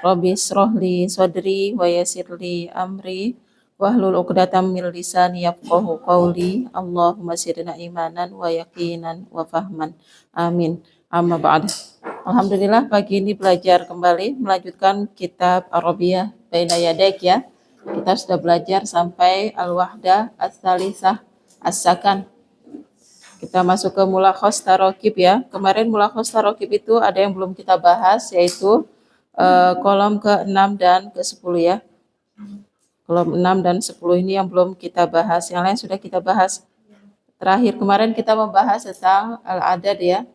Rabbi shrah li sadri wa yassir li amri wahlul 'uqdatam min lisani yafqahu qawli. Allahumma zidna imanan wa yaqinan wa fahman. Amin. Amma ba'd. Alhamdulillah pagi ini belajar kembali melanjutkan kitab Arabiyah Baina Yadaik ya. Kita sudah belajar sampai Al-Wahdah Ats-Tsalisah As-Sakan. Kita masuk ke Mulakhos Tarokib ya. Kemarin Mulakhos Tarokib itu ada yang belum kita bahas, yaitu kolom ke-6 dan ke-10 ya. Kolom 6 dan 10 ini yang belum kita bahas. Yang lain sudah kita bahas. Terakhir kemarin kita membahas tentang al-adad ya.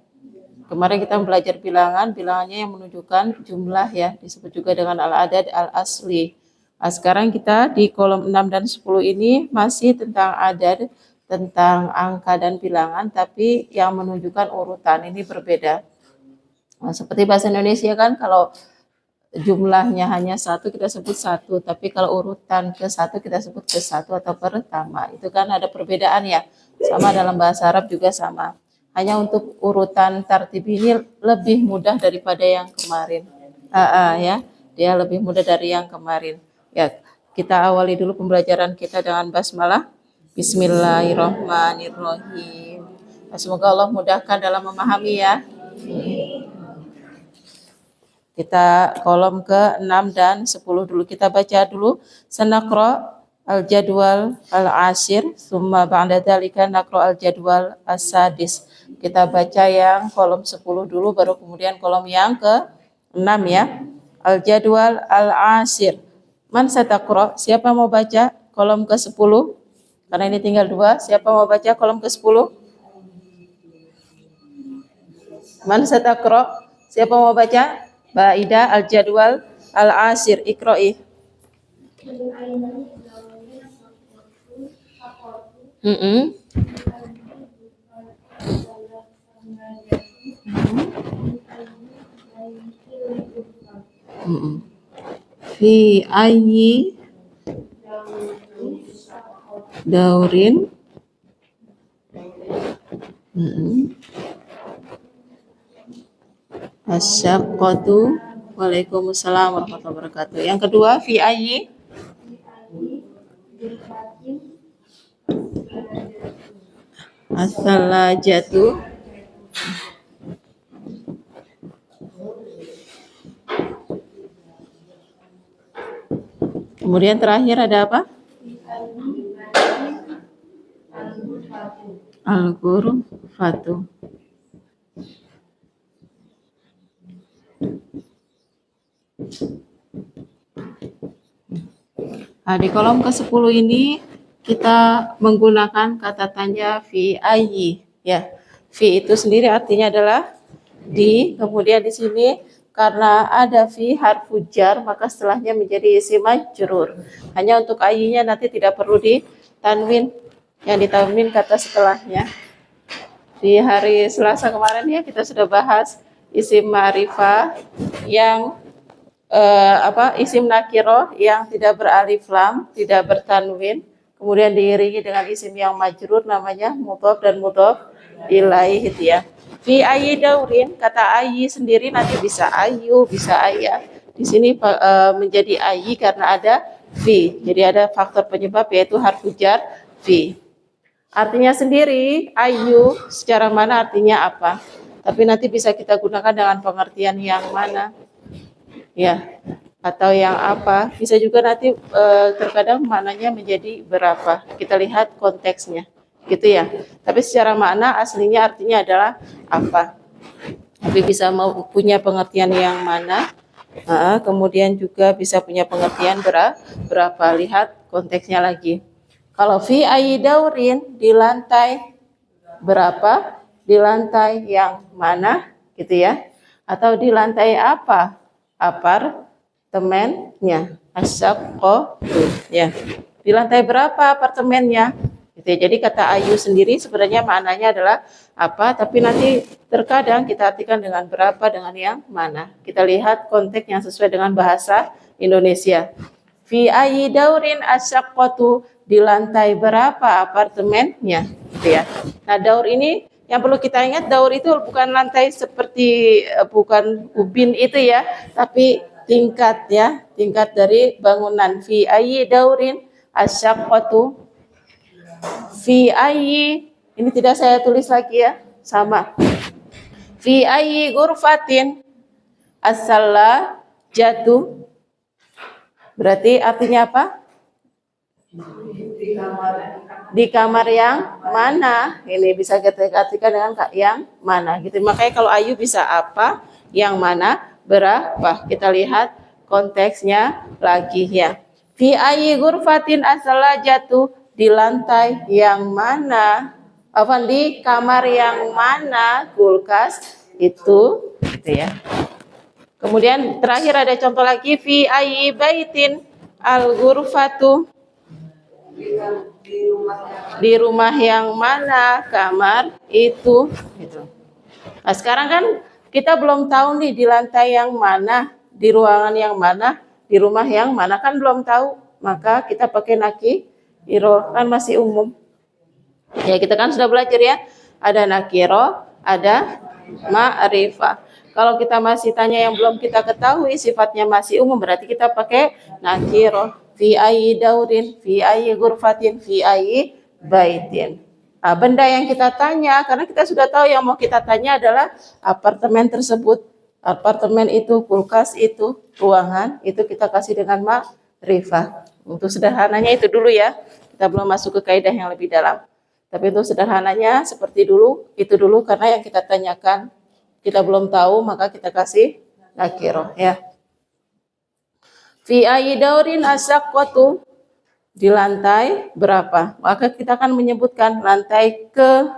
Kemarin kita belajar bilangan, bilangannya yang menunjukkan jumlah ya, disebut juga dengan al-adad al-asli. Nah, sekarang kita di kolom 6 dan 10 ini masih tentang adad, tentang angka dan bilangan, tapi yang menunjukkan urutan ini berbeda. Nah, seperti bahasa Indonesia kan, kalau jumlahnya hanya satu kita sebut satu, tapi kalau urutan ke satu kita sebut ke satu atau pertama. Itu kan ada perbedaan ya. Sama dalam bahasa Arab juga sama. Hanya untuk urutan tartib ini lebih mudah daripada yang kemarin. Ya, dia lebih mudah dari yang kemarin. Ya, kita awali dulu pembelajaran kita dengan basmalah. Bismillahirrahmanirrahim. Semoga Allah mudahkan dalam memahami ya. Kita kolom ke-6 dan 10 dulu. Kita baca dulu. Sanaqra al-jadwal al-ashir, summa ba'da dzalika naqra al-jadwal as-sadis. Kita baca yang kolom 10 dulu, baru kemudian kolom yang ke-6 ya. Al-jadwal al-ashir. Man sataqra? Siapa mau baca kolom ke-10? Karena ini tinggal 2. Siapa mau baca kolom ke-10? Man sataqra? Siapa mau baca? Ba'ida al-jadwal al-ashir, iqra'i. Fi ayyi daurin asyaqqatu. Waalaikumsalam warahmatullahi wabarakatuh. Yang kedua, fi ayyi as-salajatu. Kemudian terakhir ada apa? Al-ghurfatu. Nah, di kolom ke-10 ini kita menggunakan kata tanya fi ayyi ya. Fi itu sendiri artinya adalah di, kemudian di sini karena ada fi harfu jar maka setelahnya menjadi isim majrur. Hanya untuk ayyinya nanti tidak perlu ditanwin, yang ditanwin kata setelahnya. Di hari Selasa kemarin ya kita sudah bahas isim ma'rifah yang isim nakiroh yang tidak beralif lam, tidak bertanwin, kemudian diiringi dengan isim yang majrur namanya mudhof dan mudhof ilaih gitu ya. Fi ayyi daurin, kata ayyi sendiri nanti bisa ayu, bisa ayah. Di sini menjadi ayyi karena ada fi. Jadi ada faktor penyebab yaitu harfu jar fi. Artinya sendiri ayu secara mana artinya apa? Tapi nanti bisa kita gunakan dengan pengertian yang mana? Ya, atau yang apa, bisa juga nanti terkadang maknanya menjadi berapa, kita lihat konteksnya gitu ya. Tapi secara makna aslinya artinya adalah apa, tapi bisa mau punya pengertian yang mana, kemudian juga bisa punya pengertian berapa, lihat konteksnya lagi. Kalau fi ayyi daurin, di lantai berapa, di lantai yang mana gitu ya, atau di lantai apa, apartemennya, asyaqqatu ya. Di lantai berapa apartemennya? Gitu ya. Jadi kata ayu sendiri sebenarnya maknanya adalah apa, tapi nanti terkadang kita artikan dengan berapa, dengan yang mana. Kita lihat konteks yang sesuai dengan bahasa Indonesia. Fi ayyi daurin asyaqqatu, di lantai berapa apartemennya gitu ya. Nah, daur ini yang perlu kita ingat, daur itu bukan lantai seperti bukan ubin itu ya, tapi tingkat ya, tingkat dari bangunan. Fi ayyi daurin asyaqqatu. Fi ayyi, ini tidak saya tulis lagi ya, sama. Fi ayyi ghurfatin as-salla jatuh. Berarti artinya apa? Di kamar yang mana? Ini bisa kita artikan dengan yang mana gitu. Makanya kalau ayu bisa apa, yang mana, berapa. Kita lihat konteksnya lagi ya. Fi ayyi ghurfatin as-salla jatuh, di lantai yang mana? Apa di kamar yang mana kulkas itu gitu ya. Kemudian terakhir ada contoh lagi, fi ayyi baitin al-ghurfatu, di rumah yang mana kamar itu gitu. Nah, sekarang kan kita belum tahu nih di lantai yang mana, di ruangan yang mana, di rumah yang mana, kan belum tahu. Maka kita pakai nakiro, kan masih umum. Ya, kita kan sudah belajar ya, ada nakiro, ada ma'rifah. Kalau kita masih tanya yang belum kita ketahui, sifatnya masih umum, berarti kita pakai nakiro. Fi ayyi daurin, fi ayyi ghurfatin, fi ayyi baitin. Nah, benda yang kita tanya, karena kita sudah tahu yang mau kita tanya adalah apartemen tersebut. Apartemen itu, kulkas itu, ruangan, itu kita kasih dengan ma'rifah. Untuk sederhananya itu dulu ya, kita belum masuk ke kaidah yang lebih dalam. Tapi untuk sederhananya seperti dulu, itu dulu karena yang kita tanyakan kita belum tahu, maka kita kasih nakiro ya. Fi ayyi daurin asyaqqatu, di lantai berapa? Maka kita akan menyebutkan lantai ke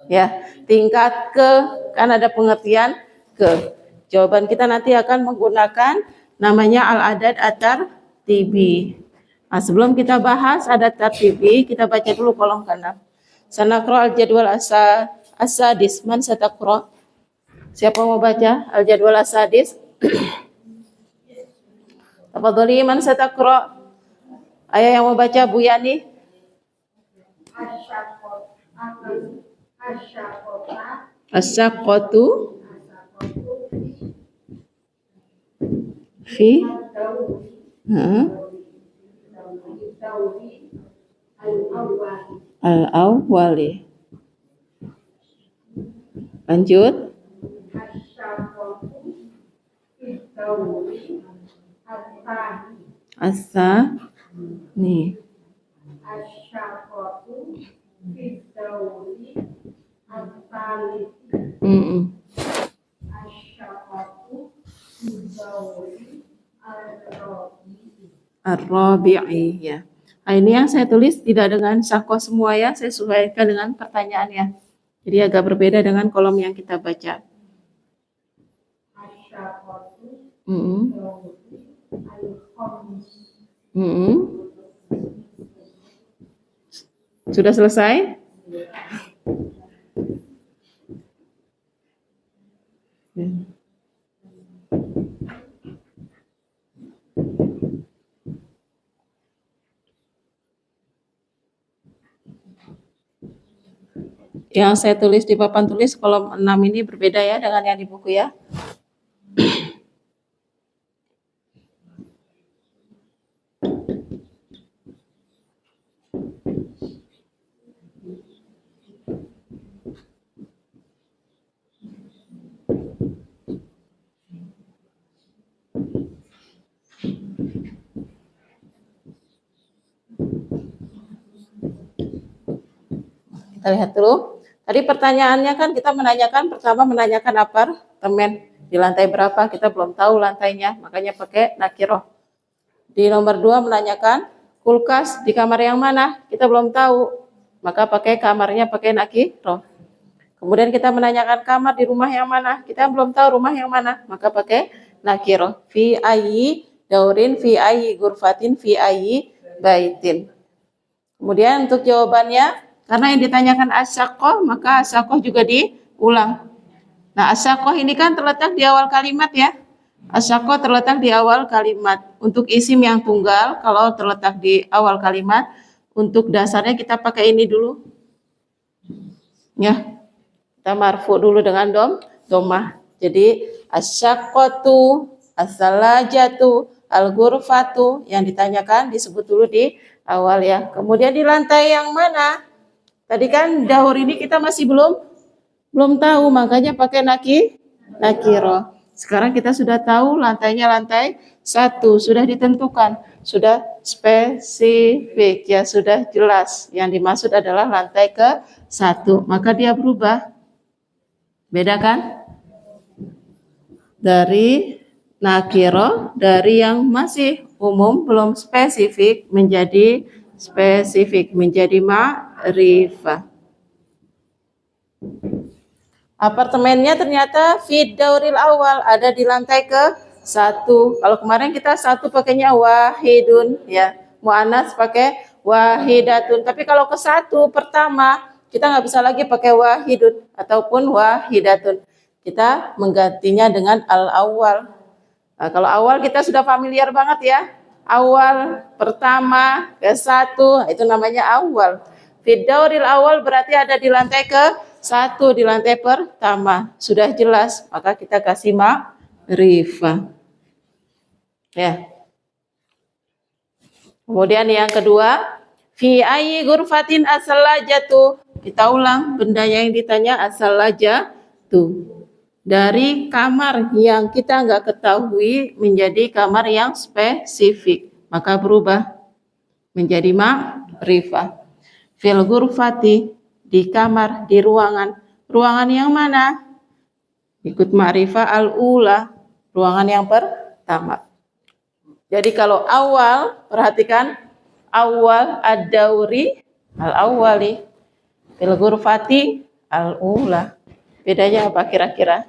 ya, tingkat ke, kan ada pengertian ke. Jawaban kita nanti akan menggunakan namanya al-adad at-tartibi. Nah, sebelum kita bahas adat tartibi, kita baca dulu kolom kanan. Sanaqra al-jadwal as-sadis. Man sataqra? Siapa mau baca al-jadwal as-sadis? Tafadhali, man sataqra? Ayah yang mau baca, Bu Yani. Asyaqqatu fi al-awwali. Lanjut. Asa nih. Ar-rabi'i ya. Nah, ini yang saya tulis tidak dengan syakwa semua ya, saya sesuaikan dengan pertanyaannya. Jadi agak berbeda dengan kolom yang kita baca. Sudah selesai? Yang saya tulis di papan tulis kolom 6 ini berbeda ya dengan yang di buku ya. Kita lihat dulu. Tadi pertanyaannya kan kita pertama menanyakan apartemen di lantai berapa, kita belum tahu lantainya, makanya pakai nakiroh. Di nomor 2 menanyakan kulkas di kamar yang mana, kita belum tahu, maka pakai kamarnya pakai nakiroh. Kemudian kita menanyakan kamar di rumah yang mana, kita belum tahu rumah yang mana, maka pakai nakiroh. Fi ayyi daurin, fi ayyi ghurfatin, fi ayyi baitin. Kemudian untuk jawabannya, karena yang ditanyakan asyaqqah, maka asyaqqah juga diulang. Nah, asyaqqah ini kan terletak di awal kalimat ya. Asyaqqah terletak di awal kalimat. Untuk isim yang tunggal, kalau terletak di awal kalimat, untuk dasarnya kita pakai ini dulu. Ya, kita marfu dulu dengan domah. Jadi asyaqqatu as-salajatu, al-ghurfatu. Yang ditanyakan disebut dulu di awal ya. Kemudian di lantai yang mana? Tadi kan daur ini kita masih belum tahu, makanya pakai nakiro. Sekarang kita sudah tahu lantainya lantai 1, sudah ditentukan, sudah spesifik ya, sudah jelas. Yang dimaksud adalah lantai ke 1, maka dia berubah. Beda kan? Dari nakiro, dari yang masih umum belum spesifik menjadi spesifik, menjadi ma'rifah. Apartemennya ternyata Fidauril awal, ada di lantai ke 1. Kalau kemarin kita 1 pakainya wahidun ya, muannas pakai wahidatun. Tapi kalau ke 1 pertama kita nggak bisa lagi pakai wahidun ataupun wahidatun. Kita menggantinya dengan al awal. Nah, kalau awal kita sudah familiar banget ya. Awal pertama ke 1 itu namanya awal. Fidauril awal berarti ada di lantai ke 1, di lantai pertama. Sudah jelas, maka kita kasih ma'rifah. Ya. Kemudian yang kedua, fi ayyi ghurfatin as-salajatu. Kita ulang benda yang ditanya as-salajatu. Dari kamar yang kita nggak ketahui menjadi kamar yang spesifik, maka berubah menjadi ma'rifah. Fil ghurfati, di kamar, di ruangan. Ruangan yang mana? Ikut ma'rifah al-ula, ruangan yang pertama. Jadi kalau awal, perhatikan awal ad-dauri al-awwali, fil ghurfati al-ula. Bedanya apa kira-kira?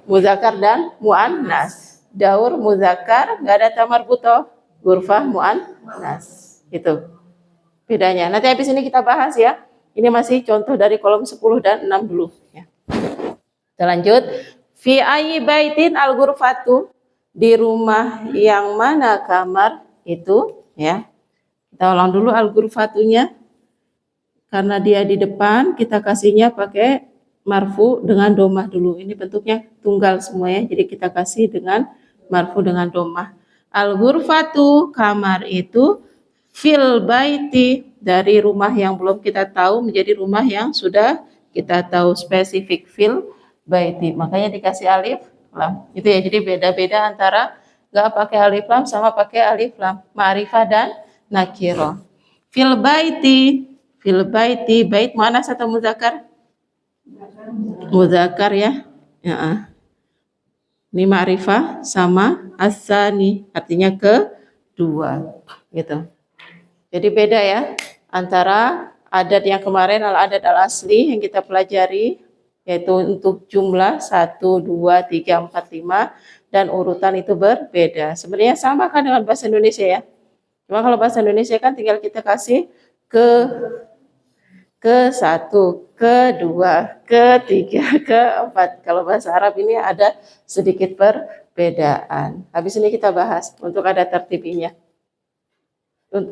Muzakkar dan muannas. Daur muzakkar, nggak ada tamar buto. Ghurfah muannas. Itu bedanya. Nanti habis ini kita bahas ya. Ini masih contoh dari kolom 10 dan 6 dulu ya. Kita lanjut. Fi ayyi baitin al-ghurfatu, di rumah yang mana kamar itu ya. Kita ulang dulu al-ghurfatunya. Karena dia di depan, kita kasihnya pakai marfu dengan domah dulu. Ini bentuknya tunggal semua ya. Jadi kita kasih dengan marfu dengan domah. Al-ghurfatu, kamar itu, fil baiti, dari rumah yang belum kita tahu menjadi rumah yang sudah kita tahu, spesifik fil baiti. Makanya dikasih alif lam. Itu ya. Jadi beda-beda antara nggak pakai alif lam sama pakai alif lam. Ma'rifah dan nakiro. Fil baiti, fil baiti, bait muannas atau muzakkar? Muzakkar ya. Ya. Ini ma'rifah sama asani, artinya kedua gitu. Jadi beda ya antara adat yang kemarin al-adat al-asli yang kita pelajari, yaitu untuk jumlah 1, 2, 3, 4, 5 dan urutan itu berbeda. Sebenarnya sama kan dengan bahasa Indonesia ya. Cuma kalau bahasa Indonesia kan tinggal kita kasih ke 1, kedua, ketiga, keempat. Kalau bahasa Arab ini ada sedikit perbedaan. Habis ini kita bahas untuk ada tertibinya.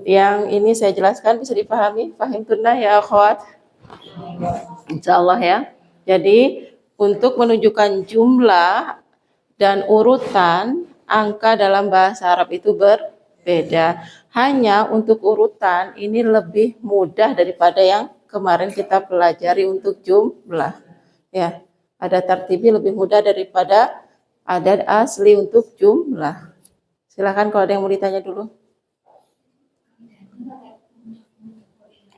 Yang ini saya jelaskan bisa dipahami? Fahim tunnah ya akhwat? Insyaallah ya. Jadi untuk menunjukkan jumlah dan urutan angka dalam bahasa Arab itu berbeda. Hanya untuk urutan ini lebih mudah daripada yang kemarin kita pelajari untuk jumlah. Ya, ada tertibi lebih mudah daripada adat asli untuk jumlah. Silakan kalau ada yang mau ditanya dulu.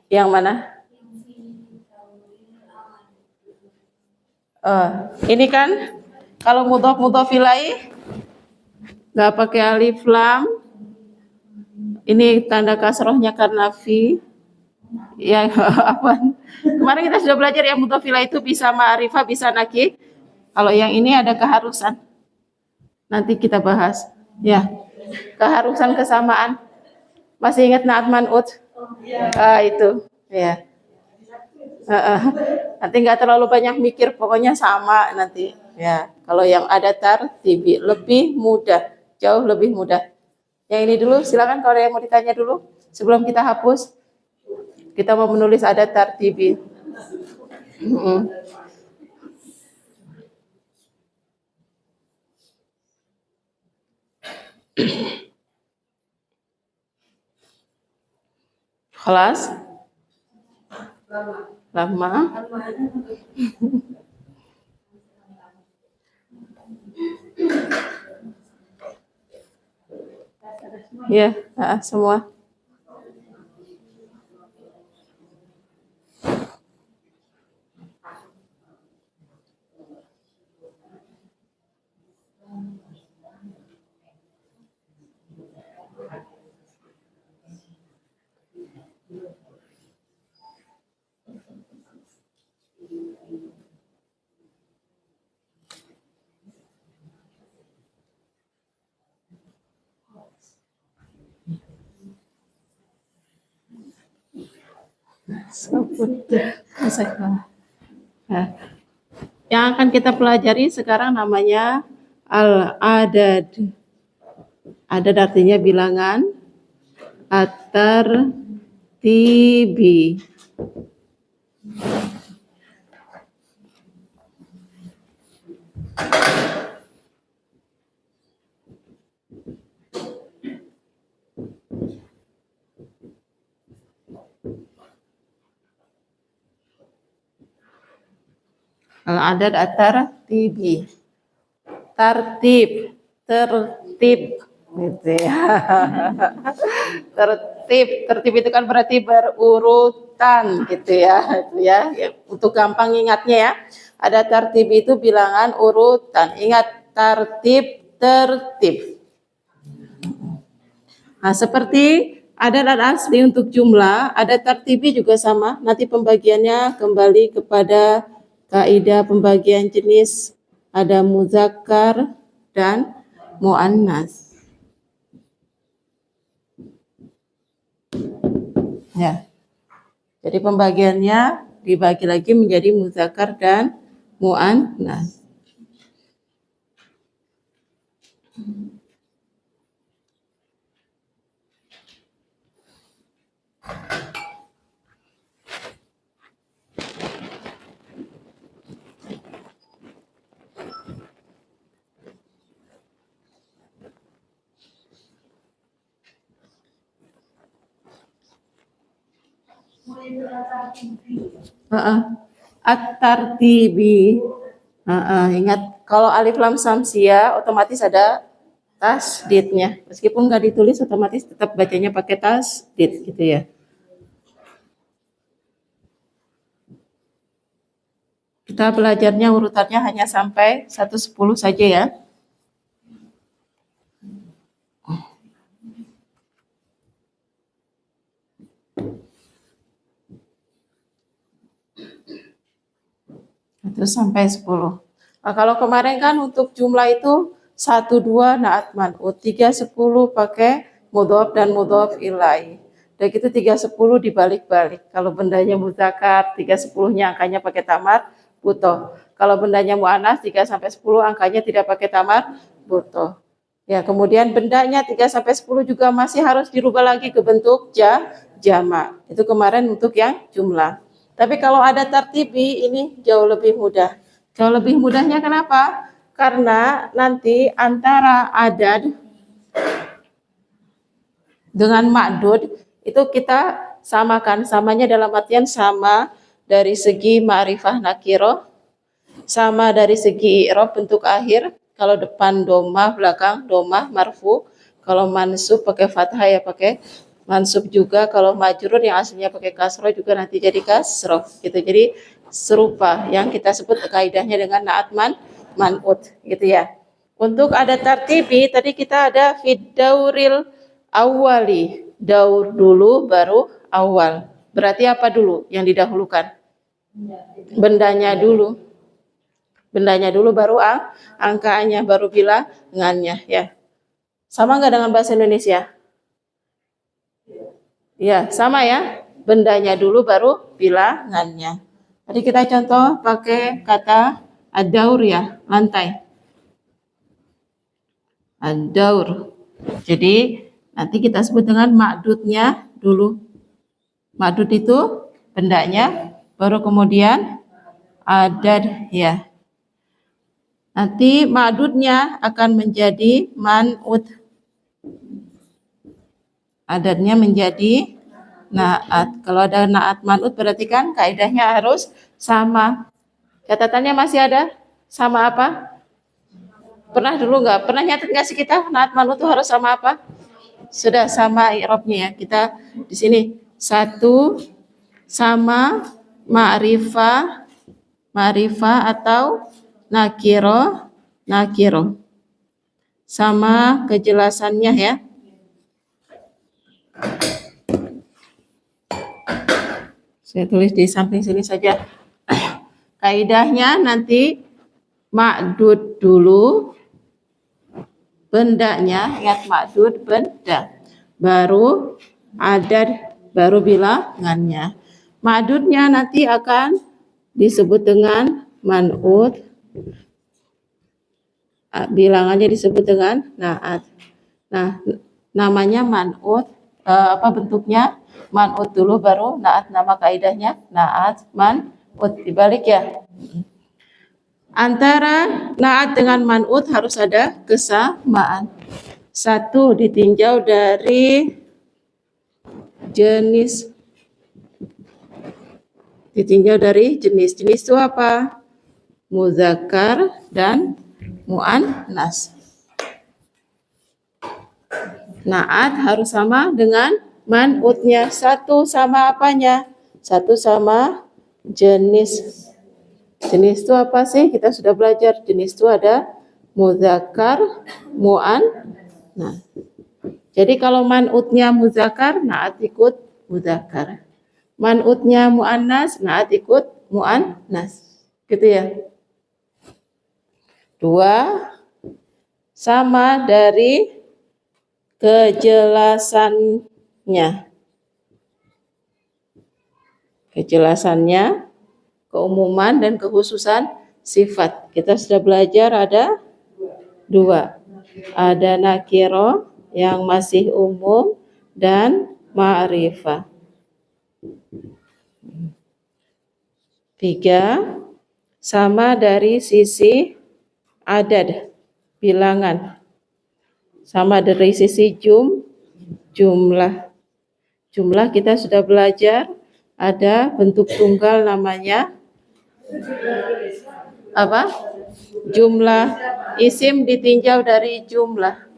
Yang mana? Ini kan kalau mudhof ilaih nggak pakai alif lam. Ini tanda kasrohnya karena fi. Ya apa? Kemarin kita sudah belajar ya mudhof ilaih itu bisa ma'rifah, bisa nakir. Kalau yang ini ada keharusan. Nanti kita bahas. Ya. Keharusan kesamaan. Masih ingat Naat Man'ut? Itu. Ya. Nanti nggak terlalu banyak mikir, pokoknya sama nanti. Ya. Kalau yang ada tartibi lebih mudah, jauh lebih mudah. Yang ini dulu, silakan kalau ada yang mau ditanya dulu sebelum kita hapus. Kita mau menulis ada tartibi. Kelas lama. Ya, semua. Nah, yang akan kita pelajari sekarang namanya al-adad. Adad artinya bilangan, at-tartibi. Al-adad at-tartibi. Tertib gitu ya. Tertib itu kan berarti berurutan gitu ya. Itu ya. Untuk gampang ingatnya ya. Ada tertib itu bilangan urutan. Ingat tertib. Nah, seperti ada asli untuk jumlah, ada tertibi juga sama. Nanti pembagiannya kembali kepada kaidah pembagian jenis, ada muzakkar dan muannas. Ya. Jadi pembagiannya dibagi lagi menjadi muzakkar dan muannas. At-tartibi. Ingat kalau alif lam samsia otomatis ada tasdidnya. Meskipun nggak ditulis otomatis tetap bacanya pakai tasdid gitu ya. Kita belajarnya urutannya hanya sampai 110 saja ya. Terus sampai 10. Nah, kalau kemarin kan untuk jumlah itu 1, 2 naat man'ut, 3, 10 pakai mudhof dan mudhof ilai. Dan gitu 3, 10 dibalik-balik. Kalau bendanya muzakkar, 3, 10-nya angkanya pakai tamar butoh. Kalau bendanya muannas 3 sampai 10 angkanya tidak pakai tamar butoh. Ya, kemudian bendanya 3 sampai 10 juga masih harus dirubah lagi ke bentuk jamak. Itu kemarin untuk yang jumlah. Tapi kalau ada tartibi ini jauh lebih mudah. Jauh lebih mudahnya kenapa? Karena nanti antara adad dengan ma'dud itu kita samakan. Samanya dalam artian sama dari segi ma'rifah nakiro, sama dari segi i'rab bentuk akhir. Kalau depan domah, belakang domah marfu. Kalau mansub pakai fathah ya pakai mansub juga. Kalau majrur yang aslinya pakai kasroh juga nanti jadi kasroh gitu. Jadi serupa yang kita sebut kaidahnya dengan naat man'ut gitu ya. Untuk ada tartibi tadi kita ada fiddauril awali. Daur dulu baru awal. Berarti apa dulu yang didahulukan? Bendanya dulu. Bendanya dulu baru angkaannya baru bilangannya ya. Sama nggak dengan bahasa Indonesia? Ya, sama ya. Bendanya dulu baru bilangannya. Tadi kita contoh pakai kata ad-daur ya, lantai. Ad-daur. Jadi nanti kita sebut dengan ma'dudnya dulu. Ma'dud itu bendanya, baru kemudian adad ya. Nanti ma'dudnya akan menjadi man'ut. Adatnya menjadi naat. Kalau ada naat manut berarti kan kaidahnya harus sama. Catatannya masih ada? Sama apa? Pernah dulu nggak? Pernah nyatet nggak sih kita naat manut itu harus sama apa? Sudah sama i'rabnya ya. Kita di sini satu sama ma'rifah, ma'rifah atau nakiro. Sama kejelasannya ya. Saya tulis di samping sini saja. Kaidahnya nanti ma'dud dulu, bendanya, ingat ma'dud benda. Baru adad, baru bilangannya. Ma'dudnya nanti akan disebut dengan man'ut. Bilangannya disebut dengan naat. Nah, namanya man'ut, apa bentuknya? Man'ut dulu baru naat, nama kaidahnya naat man'ut, dibalik ya. Antara naat dengan man'ut harus ada kesamaan. Satu, ditinjau dari jenis. Ditinjau dari jenis. Jenis itu apa? Muzakkar dan mu'annas. Naat harus sama dengan man'utnya. Satu sama apanya? Satu sama jenis. Jenis itu apa sih? Kita sudah belajar. Jenis itu ada muzakkar, mu'annas. Jadi kalau man'utnya muzakkar, naat ikut muzakkar. Man'utnya mu'annas, naat ikut mu'annas. Gitu ya. Dua, sama dari kejelasannya. Kejelasannya, keumuman dan kekhususan sifat. Kita sudah belajar ada dua. Ada nakiro yang masih umum dan ma'rifah. Tiga, sama dari sisi adad, bilangan. Sama dari sisi jumlah. Jumlah kita sudah belajar, ada bentuk tunggal namanya apa? Jumlah. Isim ditinjau dari jumlah.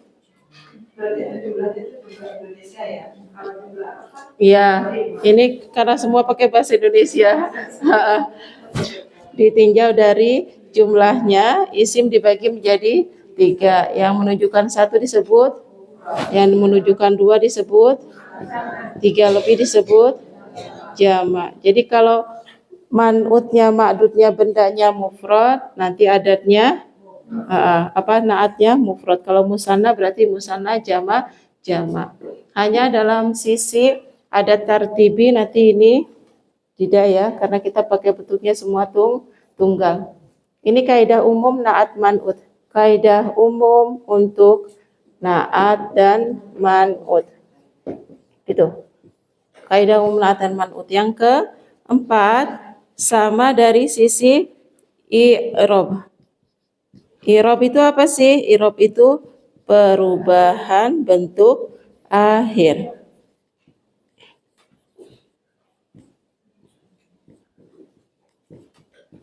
Iya, ini karena semua pakai bahasa Indonesia. Ditinjau dari jumlahnya, isim dibagi menjadi tiga. Yang menunjukkan satu disebut, yang menunjukkan dua disebut, tiga lebih disebut jamak. Jadi kalau man'utnya, ma'dudnya, bendanya mufrad, nanti adatnya naatnya mufrad. Kalau musanna berarti musanna, jamak. Hanya dalam sisi adat tartibi nanti ini tidak ya, karena kita pakai bentuknya semua tunggal. Ini kaidah umum naat man'ut. Kaidah umum untuk naat dan man'ut. Itu. Kaidah umum naat dan man'ut. Yang keempat, sama dari sisi i'rab. I'rab itu apa sih? I'rab itu perubahan bentuk akhir.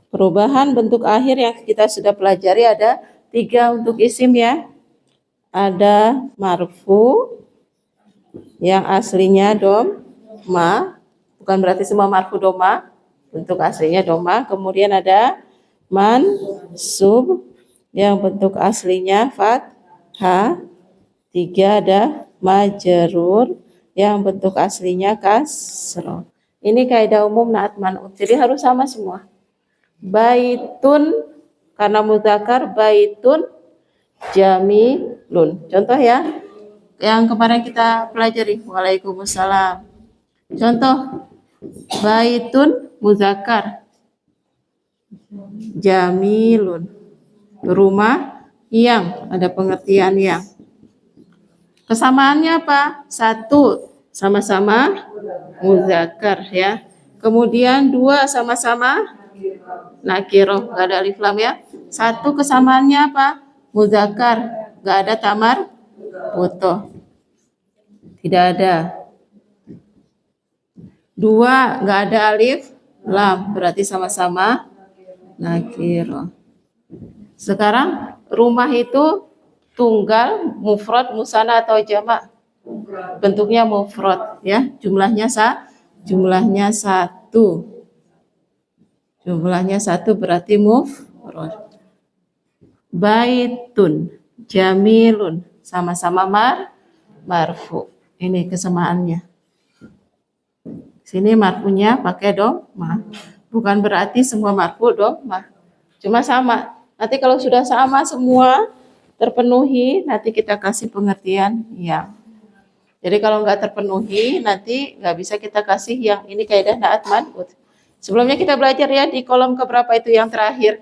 Perubahan bentuk akhir yang kita sudah pelajari ada tiga untuk isim ya. Ada marfu yang aslinya doma, bukan berarti semua marfu doma, bentuk aslinya doma. Kemudian ada mansub yang bentuk aslinya fathah. Tiga, ada majrur yang bentuk aslinya kasroh. Ini kaidah umum naat man'ut. Jadi harus sama semua. Baitun karena muzakkar, baitun jamilun. Contoh ya, yang kemarin kita pelajari. Waalaikumsalam. Contoh, baitun muzakkar, jamilun. Rumah yang, ada pengertian yang. Kesamaannya apa? Satu, sama-sama muzakkar ya. Kemudian dua, sama-sama nakiroh, nggak ada alif lam ya. Satu, kesamaannya apa? Muzakkar, nggak ada tamar butoh. Tidak ada. Dua, nggak ada alif lam, berarti sama-sama nakiro. Sekarang rumah itu tunggal, mufrad, musanna atau jamak? Bentuknya mufrad ya, jumlahnya satu. Jumlahnya satu berarti mufrad. Baitun, jamilun, sama-sama marfu. Ini kesamaannya. Sini marfunya pakai dhamma. Bukan berarti semua marfu dhamma. Cuma sama. Nanti kalau sudah sama semua terpenuhi, nanti kita kasih pengertian yang. Jadi kalau nggak terpenuhi, nanti nggak bisa kita kasih yang ini kaidah naat man'ut. Sebelumnya kita belajar ya di kolom keberapa itu yang terakhir.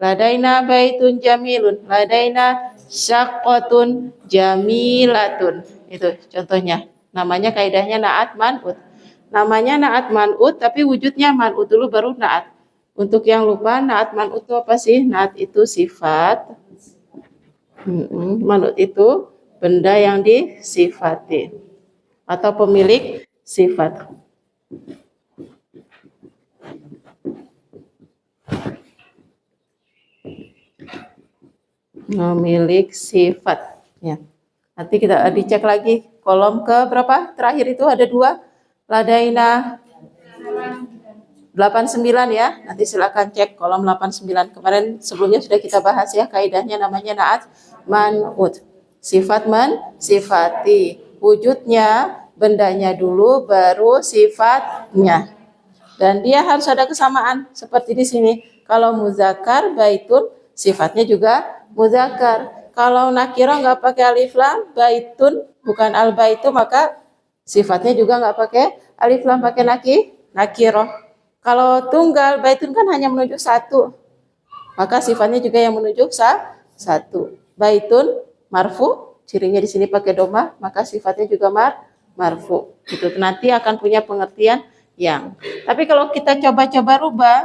Ladaina baitun jamilun, ladaina syaqqatun jamilatun. Itu contohnya. Namanya kaidahnya naat man'ut. Namanya naat man'ut tapi wujudnya man'ut dulu baru naat. Untuk yang lupa naat man'ut itu apa sih? Naat itu sifat. Man'ut itu benda yang disifati atau pemilik sifat. Memiliki sifat ya. Nanti kita dicek lagi kolom ke berapa terakhir itu ada dua, ladaina 89 ya. Nanti silakan cek kolom 89. Kemarin sebelumnya sudah kita bahas ya, kaidahnya namanya naat man'ut. Sifat sifati, wujudnya bendanya dulu baru sifatnya. Dan dia harus ada kesamaan seperti di sini. Kalau muzakkar baitun sifatnya juga muzakkar. Kalau nakirah nggak pakai alif lam, baitun bukan al baitu, maka sifatnya juga nggak pakai alif lam, pakai nakirah. Kalau tunggal baitun kan hanya menunjuk satu, maka sifatnya juga yang menunjuk satu. Baitun marfu, cirinya di sini pakai doma, maka sifatnya juga marfu. Itu nanti akan punya pengertian yang. Tapi kalau kita coba-coba rubah,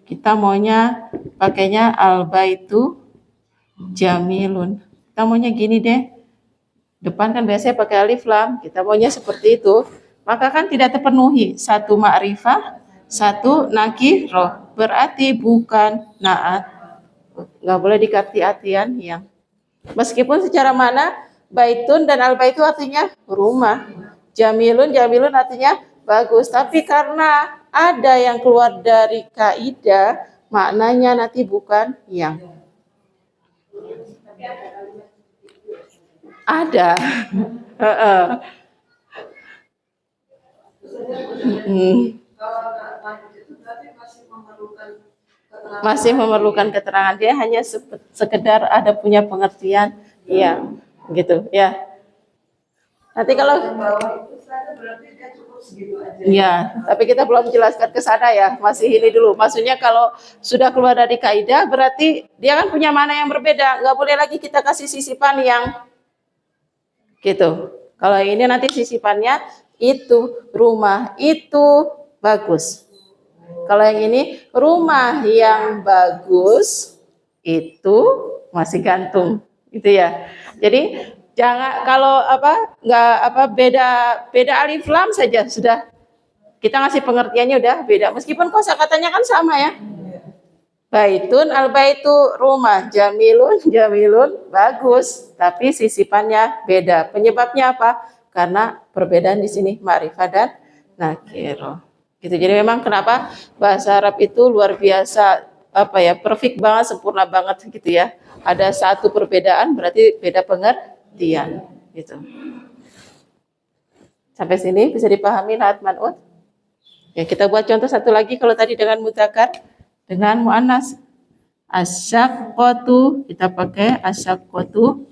kita maunya pakainya al baitu jamilun. Kita maunya gini deh. Depan kan biasanya pakai alif lam, kita maunya seperti itu. Maka kan tidak terpenuhi. Satu ma'rifah, satu nakirah. Berarti bukan naat. Nggak boleh dikati-atian yang. Meskipun secara mana baitun dan al baitu artinya rumah. Jamilun artinya bagus. Tapi karena ada yang keluar dari kaidah, maknanya nanti bukan yang. Ada. Masih memerlukan keterangan, dia hanya sekedar ada punya pengertian yang gitu ya. Nanti kalau ya, tapi kita belum jelaskan ke sana ya, masih ini dulu. Maksudnya kalau sudah keluar dari kaidah berarti dia kan punya mana yang berbeda, nggak boleh lagi kita kasih sisipan yang gitu. Kalau ini nanti sisipannya itu rumah itu bagus. Kalau yang ini rumah yang bagus itu masih gantung, gitu ya. Jadi jangan kalau beda alif lam saja sudah kita ngasih pengertiannya udah beda. Meskipun kosakatanya kan sama ya. Baitun al baitu rumah, jamilun bagus, tapi sisipannya beda. Penyebabnya apa? Karena perbedaan di sini ma'rifah dan nakiro. Gitu. Jadi memang kenapa bahasa Arab itu luar biasa perfect banget, sempurna banget gitu ya. Ada satu perbedaan berarti beda pengertian gitu. Sampai sini bisa dipahami naat man'ut? Ya, kita buat contoh satu lagi. Kalau tadi dengan mudzakkar, dengan muannas. Asyaqqatu, kita pakai asyaqqatu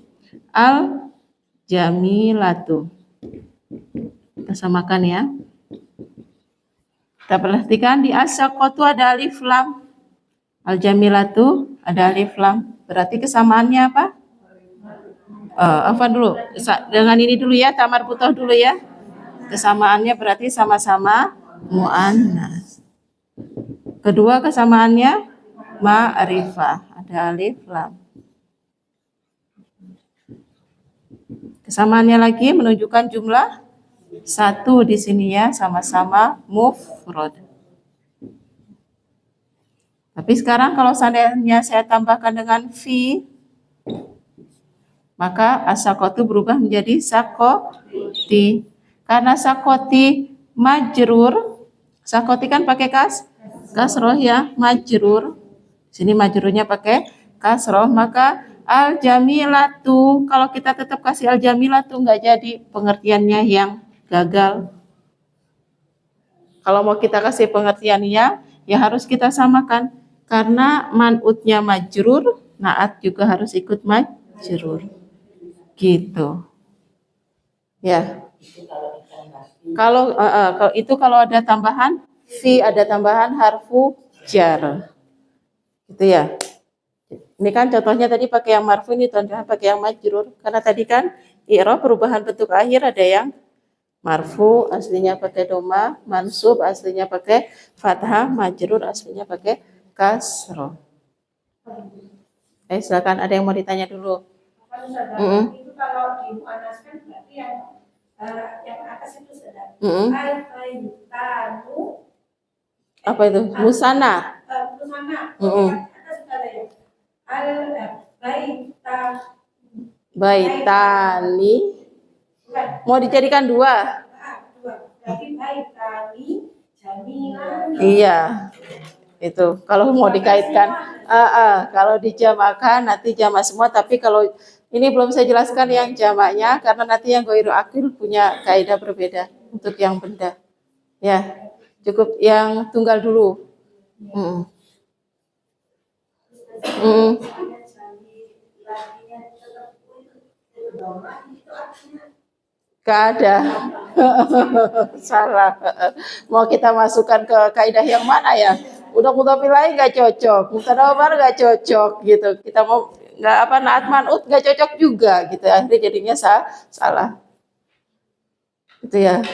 al jamilatu. Kita samakan ya. Kita perhatikan di asyaqqatu ada alif lam. Al jamilatu ada alif lam. Berarti kesamaannya apa? Apa dulu? Dengan ini dulu ya, tamar butoh dulu ya. Kesamaannya berarti sama-sama muannas. Kedua kesamaannya ma'rifah, ada alif lam. Kesamaannya lagi menunjukkan jumlah satu di sini ya, sama-sama mufrad. Tapi sekarang kalau seandainya saya tambahkan dengan fi, maka as-sakotu berubah menjadi sakoti. Karena sakoti majrur, sakoti kan pakai kasroh ya, majrur. Sini majrurnya pakai kasroh, maka al jamilatu, kalau kita tetap kasih al jamilatu nggak jadi, pengertiannya yang gagal. Kalau mau kita kasih pengertian yang ya harus kita samakan, karena man'utnya majrur, naat juga harus ikut majrur. Gitu. Ya. Kalau itu kalau ada tambahan fi, ada tambahan harfu jar. Gitu ya. Ini kan contohnya tadi pakai yang marfu, ini contohnya pakai yang majrur. Karena tadi kan i'rab perubahan bentuk akhir ada yang marfu aslinya pakai doma, mansub aslinya pakai fathah, majrur aslinya pakai kasroh. Silakan, ada yang mau ditanya dulu. Itu kalau dimuannaskan berarti yang atas itu sudah. Apa itu? Musana. Musana. Baitani. Mau dijadikan dua? Iya. Itu kalau mau dikaitkan, kalau dijamakan nanti jamak semua, tapi kalau ini belum saya jelaskan yang jamaknya karena nanti yang ghairu akil punya kaidah berbeda untuk yang benda. Ya, cukup yang tunggal dulu. Gak ada. Salah. Mau kita masukkan ke kaidah yang mana ya? Udah lain nggak cocok, mubtada khabar nggak cocok gitu. Kita mau nggak apa naat man'ut nggak cocok juga gitu. Akhirnya jadinya salah. Itu ya.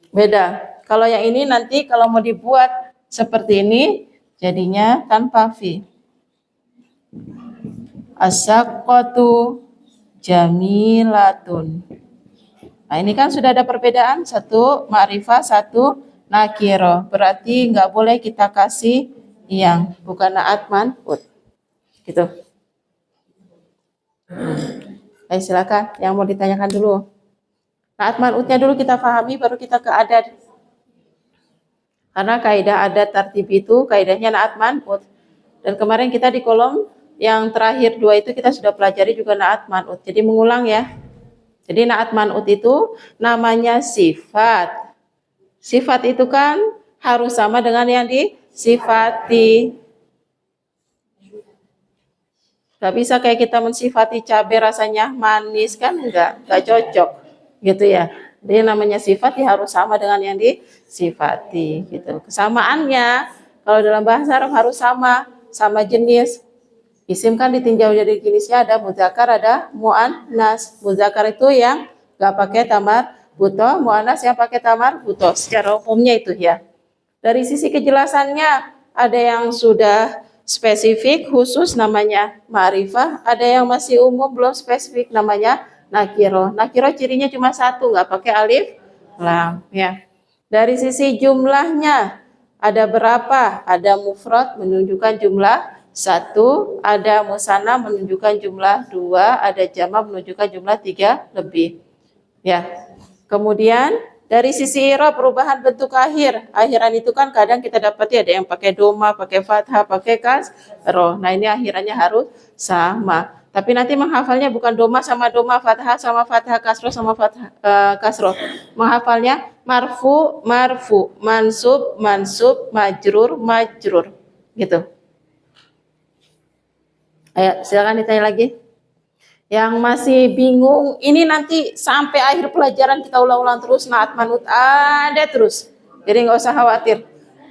Beda. Kalau yang ini nanti kalau mau dibuat seperti ini jadinya tanpa fi. As-saqqatu jamilatun. Nah, ini kan sudah ada perbedaan, satu ma'rifah, satu nakiro. Berarti nggak boleh kita kasih yang bukan naat man'ut. Gitu. Ayo silakan, yang mau ditanyakan dulu. Naat man'utnya dulu kita pahami, baru kita ke adat. Karena kaidah adat tartib itu kaidahnya naat man'ut. Dan kemarin kita di kolom yang terakhir 2 itu kita sudah pelajari juga naat man'ut. Jadi mengulang ya. Jadi naat man'ut itu namanya sifat. Sifat itu kan harus sama dengan yang disifati. Gak bisa kayak kita mensifati cabai rasanya manis kan, enggak cocok gitu ya. Jadi namanya sifat ya harus sama dengan yang disifati gitu. Kesamaannya kalau dalam bahasa Arab harus sama jenis. Isim kan ditinjau jadi jenisnya ada muzakkar, ada muannas. Muzakkar itu yang gak pakai tamar buto, muannas yang pakai tamar buto. Secara umumnya itu ya. Dari sisi kejelasannya ada yang sudah spesifik khusus namanya ma'rifah, ada yang masih umum belum spesifik namanya nakiro. Nakiro cirinya cuma satu, nggak pakai alif lam ya. Dari sisi jumlahnya ada berapa? Ada mufrad menunjukkan jumlah satu, ada musanna menunjukkan jumlah dua, ada jamak menunjukkan jumlah tiga lebih. Ya. Kemudian dari sisi i'rab perubahan bentuk akhiran itu kan kadang kita dapati ada yang pakai doma, pakai fathah, pakai kasroh. Nah ini akhirannya harus sama. Tapi nanti menghafalnya bukan doma sama doma, fathah sama fathah, kasroh sama fathah, kasroh. Menghafalnya marfu, marfu, mansub, mansub, majrur, majrur. Gitu. Ayo, silakan ditanya lagi. Yang masih bingung, ini nanti sampai akhir pelajaran kita ulang-ulang terus, naat man'ut ada terus. Jadi nggak usah khawatir.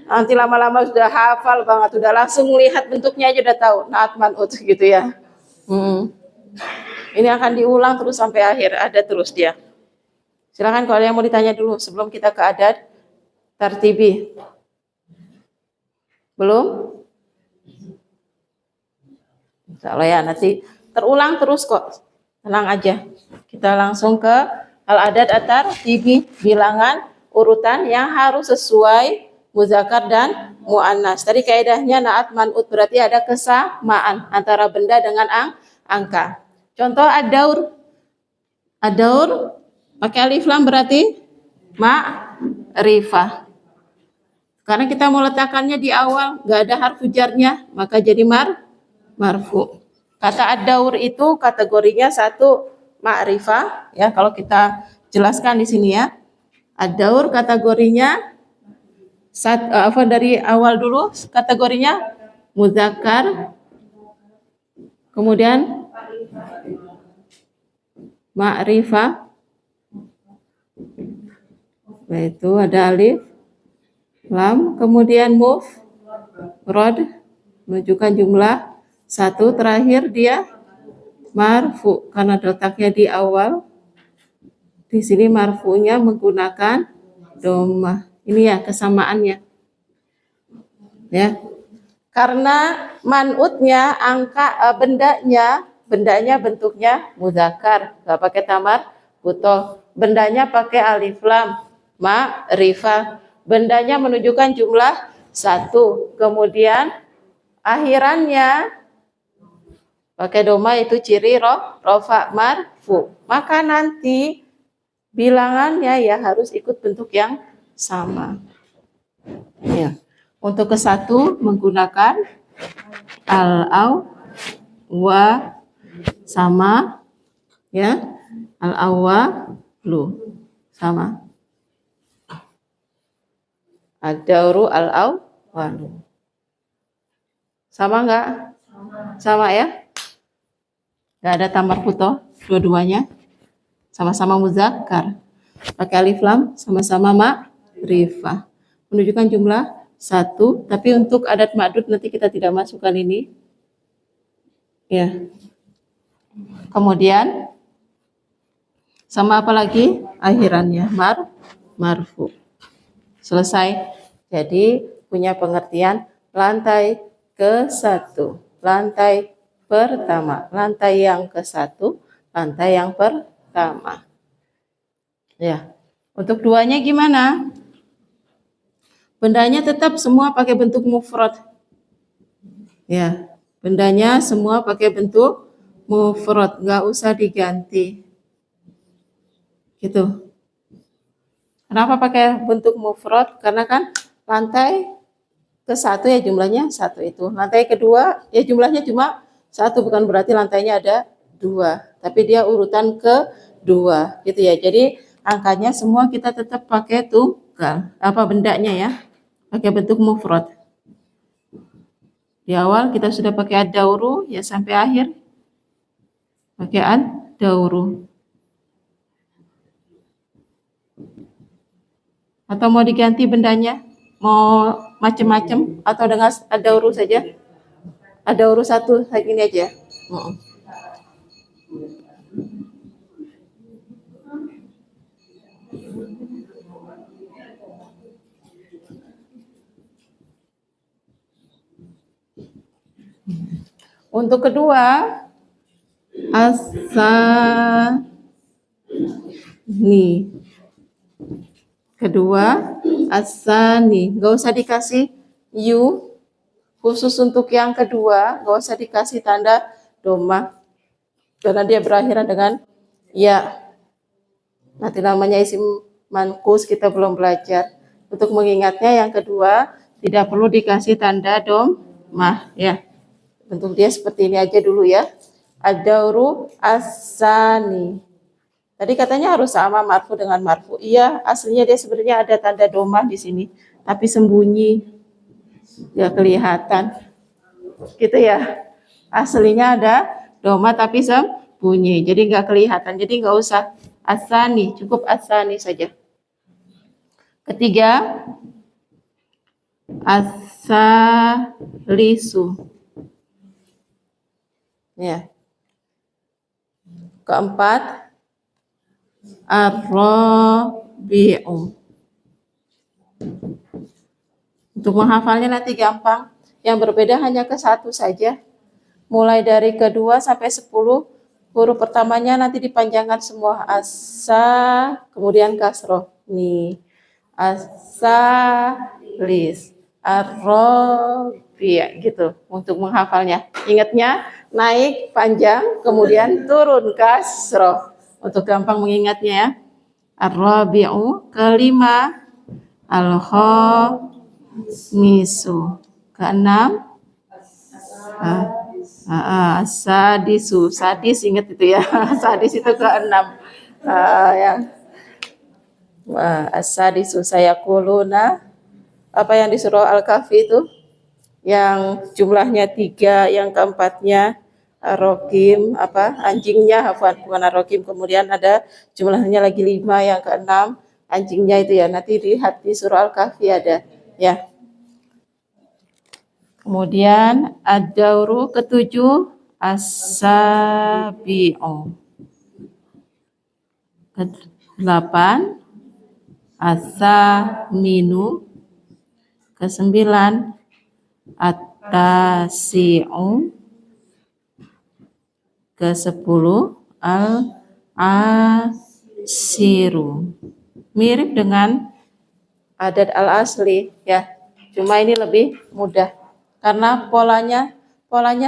Nanti lama-lama sudah hafal banget, sudah langsung lihat bentuknya aja udah tahu naat man'ut gitu ya. Ini akan diulang terus sampai akhir, ada terus dia. Silakan kalau ada yang mau ditanya dulu sebelum kita ke adat tartibi. Belum? Insyaallah ya, nanti terulang terus kok. Tenang aja. Kita langsung ke al-adad at-tartibi, bilangan urutan yang harus sesuai muzakkar dan muannas. Tadi kaidahnya naat man'ut, berarti ada kesamaan antara benda dengan angka. Contoh ad-daur. Ad-daur pakai alif lam berarti ma'rifah. Karena kita mau letakkannya di awal, nggak ada harfu jarnya, maka jadi marfu. Kata ad-daur itu kategorinya satu ma'rifah, ya kalau kita jelaskan di sini ya. Ad-daur kategorinya dari awal dulu, kategorinya muzakkar, kemudian ma'rifah, yaitu ada alif lam, kemudian mufrad menunjukkan jumlah satu, terakhir dia marfu karena letaknya di awal. Di sini marfunya menggunakan dhammah. Ini ya kesamaannya. Ya. Karena man'utnya bendanya bentuknya muzakkar, enggak pakai tamar butoh. Bendanya pakai alif lam, ma'rifah. Bendanya menunjukkan jumlah satu. Kemudian akhirannya pakai doma, itu ciri rofa marfu. Maka nanti bilangannya ya harus ikut bentuk yang sama. Ya. Untuk ke satu menggunakan al-aw wa sama, ya, al-awwalu sama. Ad-dauru al-awwalu. Sama enggak? Sama ya? Enggak ada tamar putoh, dua-duanya sama-sama muzakkar. Pakai alif lam, sama-sama ma'rifah. Menunjukkan jumlah satu, tapi untuk adat ma'dud nanti kita tidak masukkan ini. Ya. Kemudian sama apa lagi? Akhirannya marfu. Selesai. Jadi punya pengertian lantai ke-1, lantai pertama, lantai yang ke-1, lantai yang pertama. Ya. Untuk duanya gimana? Bendanya tetap semua pakai bentuk mufrad. Ya, bendanya semua pakai bentuk mufrad, nggak usah diganti. Gitu. Kenapa pakai bentuk mufrad? Karena kan lantai ke-1 ya jumlahnya 1 itu. Lantai kedua ya jumlahnya cuma 1, bukan berarti lantainya ada 2, tapi dia urutan kedua, gitu ya. Jadi angkanya semua kita tetap pakai tunggal, bendanya ya, pakai bentuk mufrad. Di awal kita sudah pakai ad-dauru, ya sampai akhir pakai ad-dauru. Atau mau diganti bendanya? Mau macam-macam atau dengan ad-dauru saja? Ad-dauru 1 kayak gini aja. Untuk kedua, asani. Kedua, asani. Gak usah dikasih yu. Khusus untuk yang kedua, gak usah dikasih tanda doma. Karena dia berakhiran dengan ya. Nanti namanya isim manqus kita belum belajar. Untuk mengingatnya yang kedua, tidak perlu dikasih tanda domah ya. Bentuk dia seperti ini aja dulu ya. Ad-dauru asani. Tadi katanya harus sama marfu dengan marfu. Iya, aslinya dia sebenarnya ada tanda domah di sini, tapi sembunyi, nggak kelihatan. Gitu ya. Aslinya ada domah tapi sembunyi, jadi nggak kelihatan. Jadi nggak usah asani, cukup asani saja. Ketiga, asalisu. Ya. Keempat, ar-rabi'u. Untuk menghafalnya nanti gampang. Yang berbeda hanya ke 1 saja. mulai dari kedua sampai 10 huruf pertamanya nanti dipanjangkan semua asa, kemudian kasroh. Nih, asalis, arrobi gitu untuk menghafalnya. Ingatnya naik panjang, kemudian turun kasroh untuk gampang mengingatnya ya. Arrobiu kelima, al-khamisu keenam, sadisu, sadis ingat itu ya. Sadis itu keenam. Ya. Sadisu saya kuluna, apa yang di surah Al-Kahfi itu yang jumlahnya 3, yang keempatnya Ar-Rokim, apa anjingnya, bukan Ar-Rokim, kemudian ada jumlahnya lagi 5, yang keenam anjingnya itu ya, nanti lihat di surah Al-Kahfi ada ya. Kemudian ad-dauru ketujuh, as-sabi'u, ke-8 as-saminu, ke-9 at-tasi'u, ke-10 al-asiru. Mirip dengan adat al-asli ya, cuma ini lebih mudah karena polanya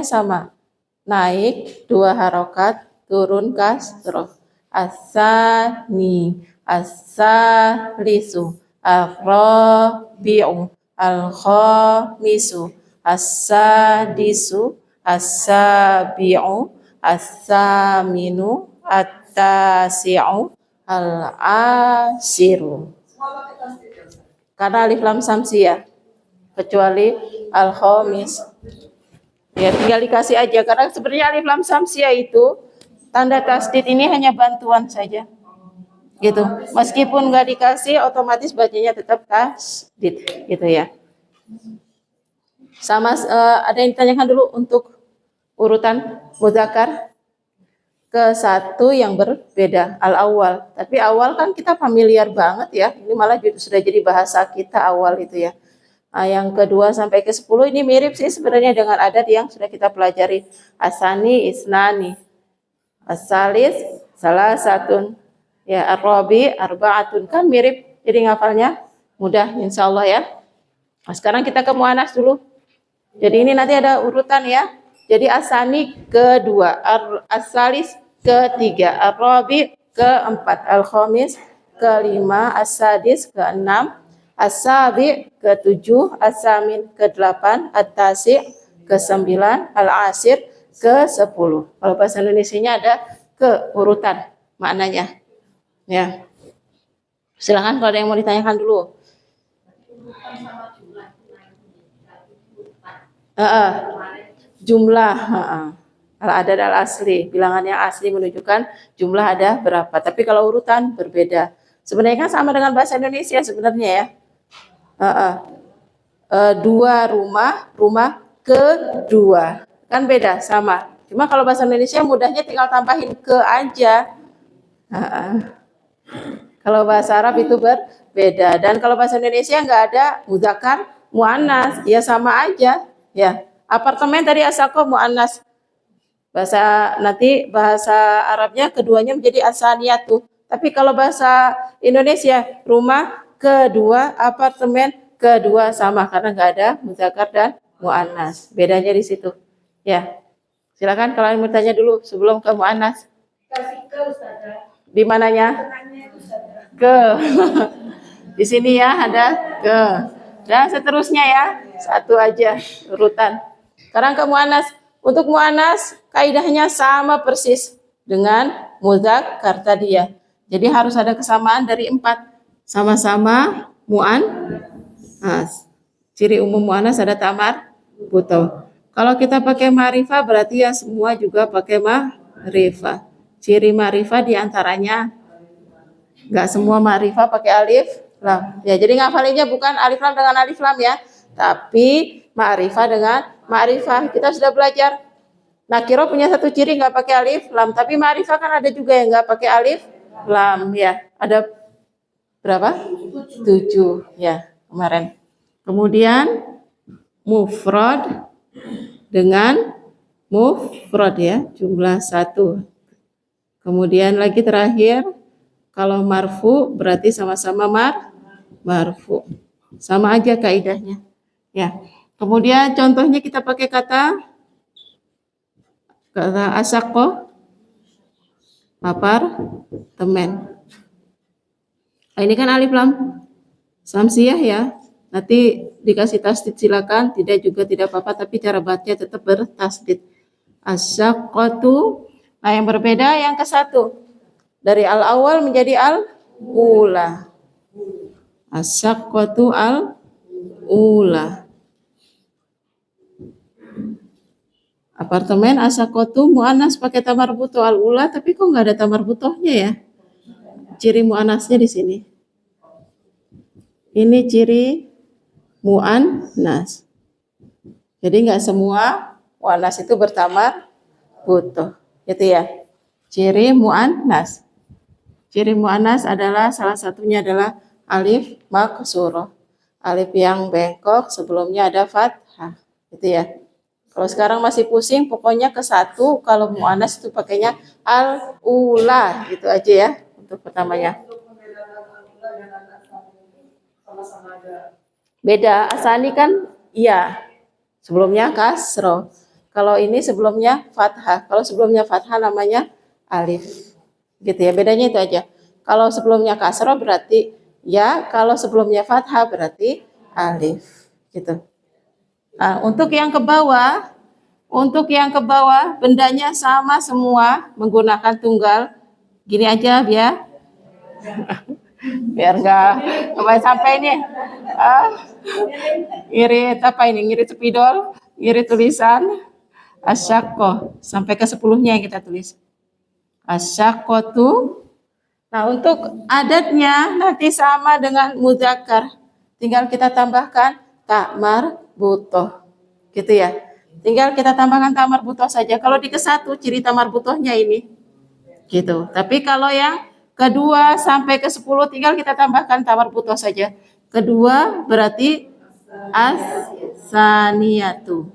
sama, naik 2 harokat, turun kasroh. Asani, asalisu, ar-rabi'u, al-khamisu, as-sadisu, as-sabi'u, as-saminu, at-tasi'u, al-asiru. Karena alif lam samsiyah, kecuali al-khamis. Ya tinggal dikasih aja, karena sebenarnya alif lam samsiyah itu tanda tasdid ini hanya bantuan saja. Gitu. Meskipun nggak dikasih, otomatis bacanya tetap tasdid gitu ya. Sama ada yang ditanyakan dulu untuk urutan muzakkar ke satu yang berbeda, al-awal. Tapi awal kan kita familiar banget ya. Ini malah sudah jadi bahasa kita awal itu ya. Nah, yang kedua sampai ke 10 ini mirip sih sebenarnya dengan adat yang sudah kita pelajari. Asani, isnani, asalis, salah satun, ya ar-rabi, arba'atun, kan mirip. Jadi ngafalnya mudah insya Allah ya. Nah, sekarang kita ke muannas dulu. Jadi ini nanti ada urutan ya. Jadi asani kedua, asalis ketiga, ar-rabi keempat, al-khamis kelima, as-sadis keenam, as-sabi ke-7, as-samin ke-8, at-tasi ke-9, al-asir ke-10. Kalau bahasa Indonesianya ada keurutan maknanya. Ya. Silakan kalau ada yang mau ditanyakan dulu. Jumlah al-adad al-asli, bilangan yang asli menunjukkan jumlah ada berapa. Tapi kalau urutan berbeda. Sebenarnya kan sama dengan bahasa Indonesia sebenarnya ya. 2 rumah kedua. Kan beda sama. Cuma kalau bahasa Indonesia mudahnya tinggal tambahin ke aja. Kalau bahasa Arab itu berbeda. Dan kalau bahasa Indonesia nggak ada mudzakkar muannas, ya sama aja ya. Apartemen tadi asako muannas. Nanti bahasa Arabnya keduanya menjadi asaniyatu. Tapi kalau bahasa Indonesia rumah kedua, apartemen kedua sama karena nggak ada mudzakkar dan muannas. Bedanya di situ. Ya. Silakan kalau mau tanya dulu sebelum ke muannas. Di mananya? Ke. Di sini ya ada ke. Dan seterusnya ya. Satu aja urutan. Sekarang ke muannas. Untuk muannas kaidahnya sama persis dengan mudzakkar tadi ya. Jadi harus ada kesamaan dari 4. Sama-sama muannas. Ciri umum muannas ada tamar buto. Kalau kita pakai ma'rifah berarti ya semua juga pakai ma'rifah. Ciri ma'rifah diantaranya nggak semua ma'rifah pakai alif lam. Ya, jadi ngafalinnya bukan alif lam dengan alif lam ya, tapi ma'rifah dengan ma'rifah. Kita sudah belajar. Nakiro punya satu ciri nggak pakai alif lam, tapi ma'rifah kan ada juga yang nggak pakai alif lam ya. Ada berapa? 7 ya kemarin. Kemudian mufrad dengan mufrad ya, jumlah satu. Kemudian lagi terakhir, kalau marfu berarti sama-sama marfu. Sama aja kaidahnya. Ya. Kemudian contohnya kita pakai kata asako, apartemen. Nah, ini kan alif lam samsiah ya. Nanti dikasih tasdid silakan, tidak juga tidak apa-apa, tapi cara baca tetap bertasdid. Asyaqqatu. Nah, yang berbeda yang ke satu. Dari al-awal menjadi al-ula. Asyaqqatu al-ula. Apartemen asyaqqatu mu'anas pakai tamar butoh al-ula, tapi kok nggak ada tamar butohnya ya? Ciri mu'anasnya di sini. Ini ciri mu'annas. Jadi nggak semua mu'annas itu bertamar butoh, gitu ya. Ciri mu'annas. Ciri mu'annas adalah salah satunya adalah alif maksurah. Alif yang bengkok sebelumnya ada fathah, gitu ya. Kalau sekarang masih pusing, pokoknya ke satu. Kalau mu'annas itu pakainya al-ula, gitu aja ya untuk pertamanya. Beda, asani kan iya. Sebelumnya kasroh. Kalau ini sebelumnya fathah. Kalau sebelumnya fathah namanya alif. Gitu ya, bedanya itu aja. Kalau sebelumnya kasroh berarti ya, kalau sebelumnya fathah berarti alif. Gitu. Nah, untuk yang ke bawah, bendanya sama semua menggunakan tunggal. Gini aja biar nggak sampai ini. Ngirit apa ini? Ngirit spidol, ngirit tulisan. Asyakko sampai ke 10-nya yang kita tulis. Asyakotu. Nah, untuk adatnya nanti sama dengan muzakkar. Tinggal kita tambahkan takmar butoh. Gitu ya. Tinggal kita tambahkan tamar butoh saja. Kalau di ke-1 ciri tamar butohnya ini. Gitu. Tapi kalau yang kedua sampai ke-10 tinggal kita tambahkan tamar butoh saja. Kedua berarti as-saniyatu.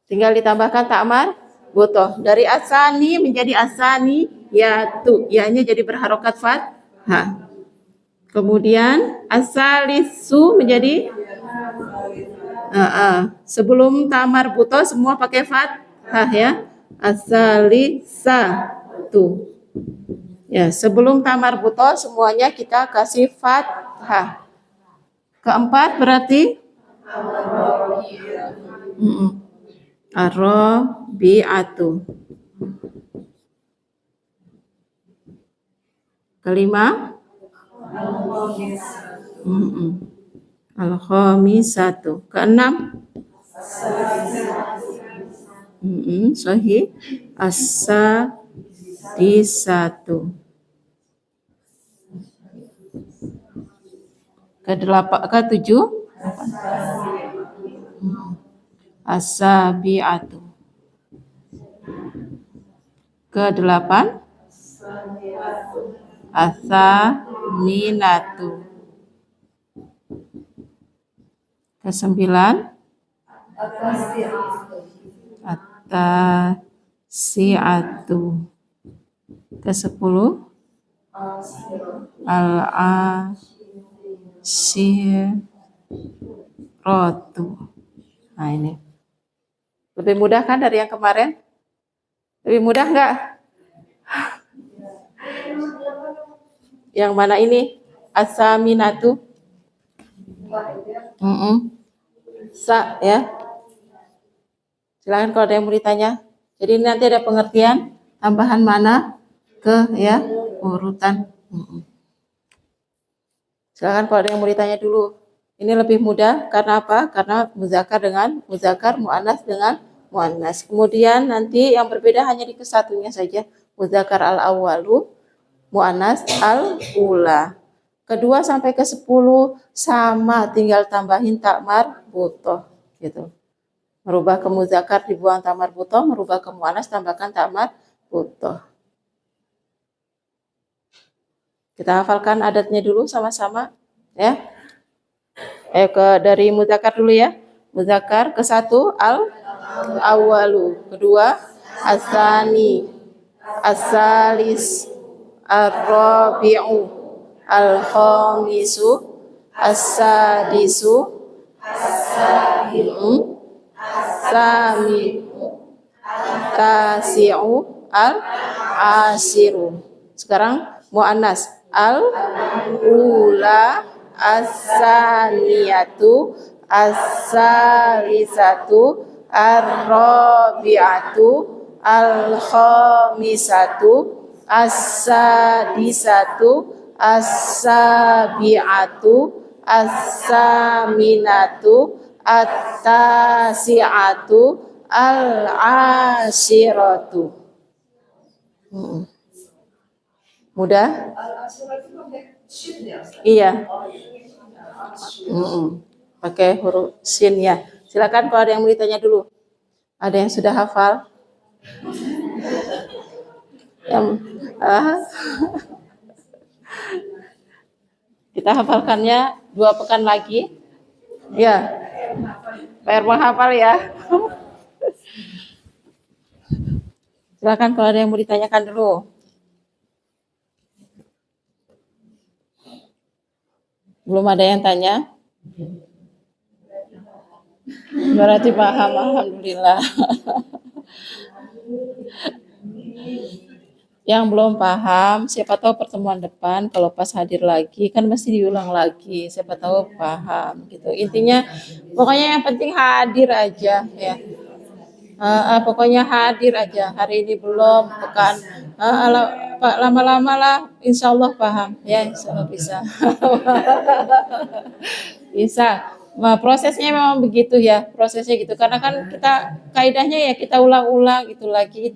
Tinggal ditambahkan takmar butoh. Dari asani menjadi asani yatu. Ya-nya jadi berharokat fathah. Kemudian asalisu menjadi sebelum tamar butoh semua pakai fathah ya. Asalisatu. Ya, sebelum tamar butoh semuanya kita kasih fathah. Keempat berarti ar-rabi'atu. Kelima al-khamisatu. Keenam sahih as-sadisatu. Ketujuh as-sabi'atu. Kedelapan as-saminatu. Kesembilan at-tasi'atu. Kesepuluh al-asyiratu. Nah, ini lebih mudah kan dari yang kemarin? Lebih mudah nggak? Yang mana ini? As-saminatu. Sa ya. Silakan kalau ada yang mau ditanya. Jadi nanti ada pengertian tambahan mana ke ya urutan. Silakan kalau ada yang mau ditanya dulu. Ini lebih mudah karena apa? Karena muzakkar dengan muzakkar, muannas dengan muannas. Kemudian nanti yang berbeda hanya di kesatunya saja. Muzakkar al-awwalu, muannas al-ula. Kedua sampai ke 10 sama, tinggal tambahin takmar butoh gitu. Merubah ke muzakkar dibuang tamar butoh, merubah ke muannas tambahkan takmar butoh. Kita hafalkan adatnya dulu sama-sama ya. Dari mudzakkar dulu ya. Mudzakkar ke satu al awalu, kedua asani, asalis, ar-rabi'u, al-khamisu, as-sadisu, as-sami'u, tasi'u, al-asiru. Sekarang muannas al-ula, as-saniyatu, as-salisatu, ar-rabi'atu, al-khamisatu, as-sadisatu, as-sabi'atu, as-saminatu, at-tasi'atu, al-ashiratu. Mudah? Iya. Pakai huruf sin ya. Silakan kalau ada yang mau ditanya dulu. Ada yang sudah hafal? Kita hafalkannya 2 pekan lagi. Ya. PR menghafal ya. Silakan kalau ada yang mau ditanyakan dulu. Belum ada yang tanya? Berarti paham, alhamdulillah. Yang belum paham, siapa tahu pertemuan depan kalau pas hadir lagi kan mesti diulang lagi, siapa tahu paham gitu. Intinya pokoknya yang penting hadir aja ya. Pokoknya hadir aja. Hari ini belum pekan lama-lama lah insya Allah paham ya, insya Allah bisa. Bisa. Nah, prosesnya memang begitu ya, prosesnya gitu. Karena kan kita kaidahnya ya kita ulang-ulang itu lagi.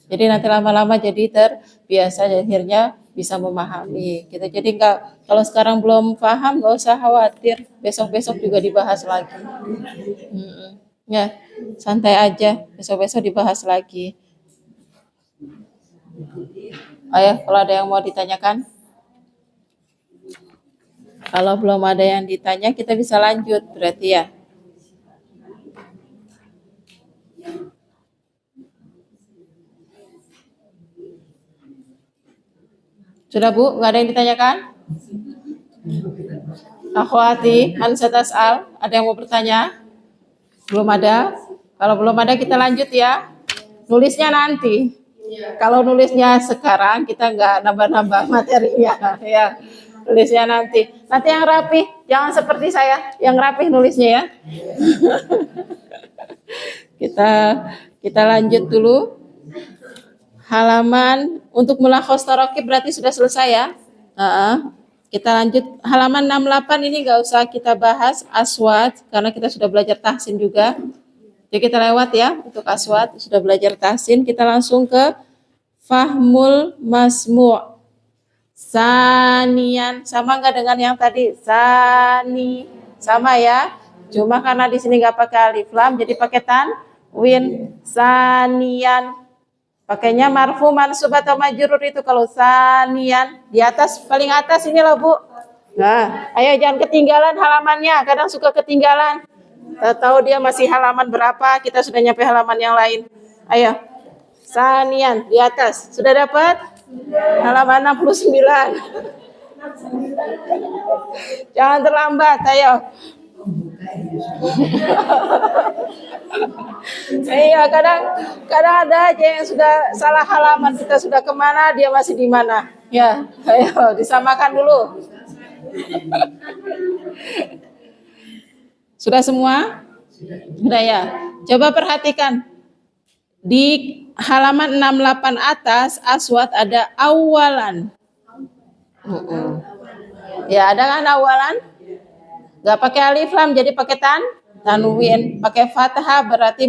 Jadi nanti lama-lama jadi terbiasa, akhirnya bisa memahami gitu. Jadi kalau sekarang belum paham nggak usah khawatir, besok-besok juga dibahas lagi. Ya, santai aja, besok-besok dibahas lagi. Ayo, kalau ada yang mau ditanyakan. Kalau belum ada yang ditanya, kita bisa lanjut berarti ya. Sudah Bu, nggak ada yang ditanyakan? Akhwati, Ansatas Al, ada yang mau bertanya? Belum ada? Kalau belum ada kita lanjut ya. Nulisnya nanti. Kalau nulisnya sekarang kita nggak nambah-nambah materinya ya. Nulisnya nanti. Nanti yang rapi, jangan seperti saya, yang rapi nulisnya ya. Kita lanjut dulu. Halaman untuk mulakhos taraqib berarti sudah selesai ya. Kita lanjut halaman 68 ini nggak usah kita bahas aswat karena kita sudah belajar tahsin juga. Jadi kita lewat ya untuk aswat, sudah belajar tahsin, kita langsung ke fahmul masmu'. Sanian sama nggak dengan yang tadi? Sani sama ya. Cuma karena di sini nggak pakai alif lam jadi pakai tanwin. Sanian. Pakainya marfu, mansub atau majrur itu kalau sanian. Di atas, paling atas ini loh Bu. Nah, ayo jangan ketinggalan halamannya. Kadang suka ketinggalan. Tahu dia masih halaman berapa, kita sudah nyampe halaman yang lain. Ayo. Sanian di atas. Sudah dapat? Halaman 69. Jangan terlambat, ayo. Iya, kadang ada aja yang sudah salah halaman, kita sudah kemana, dia masih di mana. Ya, ayo disamakan dulu. Sudah semua? Sudah ya. Coba perhatikan. Di halaman 68 atas, aswat ada awalan. Ya, ada kan awalan? Gak pakai alif lam, jadi pakai tanwin. Pakai fathah berarti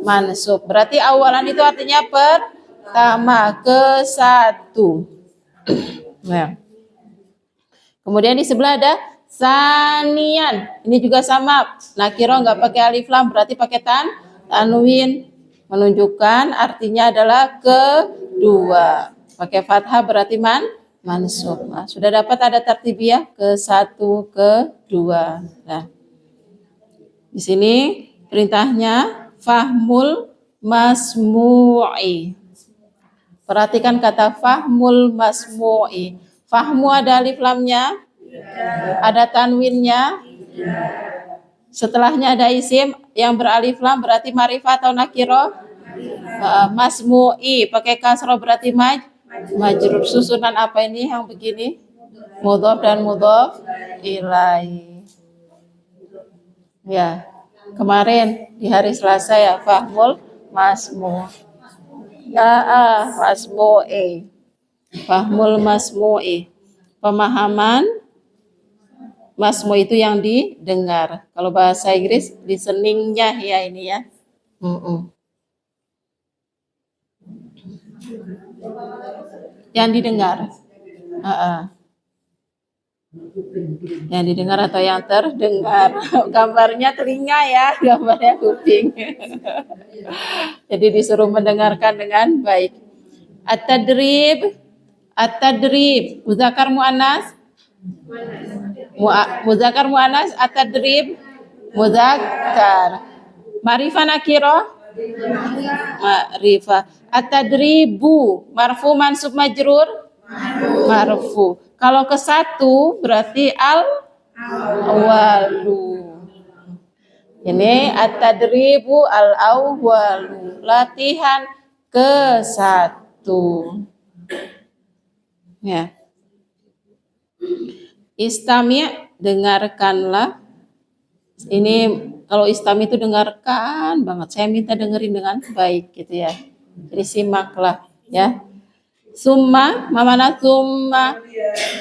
mansub. Berarti awalan itu artinya pertama, ke satu. Nah. Kemudian di sebelah ada sanian. Ini juga sama. Nakiro nggak pakai alif lam, berarti pakai tanwin. Menunjukkan artinya adalah kedua. Pakai fathah berarti mansub. Nah, sudah dapat ada tartibiyah ke satu, ke dua. Nah, di sini perintahnya fahmul masmu'i. Perhatikan kata fahmul masmu'i. Fahmu ada alif lamnya, ada tanwinnya. Setelahnya ada isim yang beralif lam berarti ma'rifah atau nakiro. Masmu'i pakai kasroh berarti majrur. Susunan apa ini yang begini? Mudhof dan mudhof ilaih. Ya, kemarin di hari Selasa ya, fahmul masmu. Masmu'i. Fahmul masmu'i. Pemahaman masmu itu yang didengar. Kalau bahasa Inggris listeningnya ya ini ya. Yang didengar. Yang didengar atau yang terdengar. Gambarnya telinga ya, gambarnya kuping. Jadi disuruh mendengarkan dengan baik. At-tadrib, muzakkar muannas, muzakkar muannas, at-tadrib, muzakkar. Ma'rifah nakiro, ma'rifah. At-tadribu, marfu mansub majrur, marfu. Kalau ke satu berarti al-awalu. Ini at-tadribu al-awalu. Latihan ke satu. Ya. Istami' dengarkanlah. Ini kalau istami itu dengarkan banget. Saya minta dengerin dengan baik gitu ya. Jadi simaklah ya. Summa, mana summa?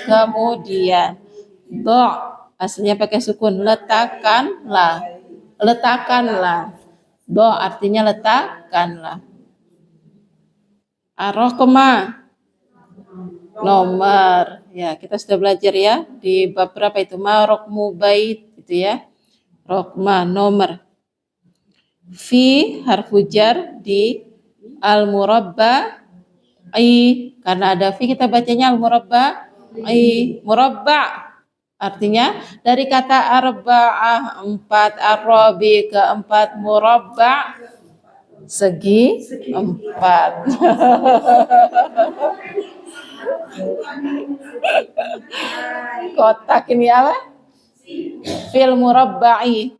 Kemudian. Do, aslinya pakai sukun. Letakkanlah. Do artinya letakkanlah. Ar-raqma, nomor. Ya, kita sudah belajar ya di bab berapa itu? Raqmu bait itu ya. Raqma, nomor. Fi harfu jar di al-murabba karena ada fi kita bacanya al-murabba murabba artinya dari kata arba'ah 4, ar-rabi keempat, murabba segi 4. Kotak ini apa? Fil murabba'i.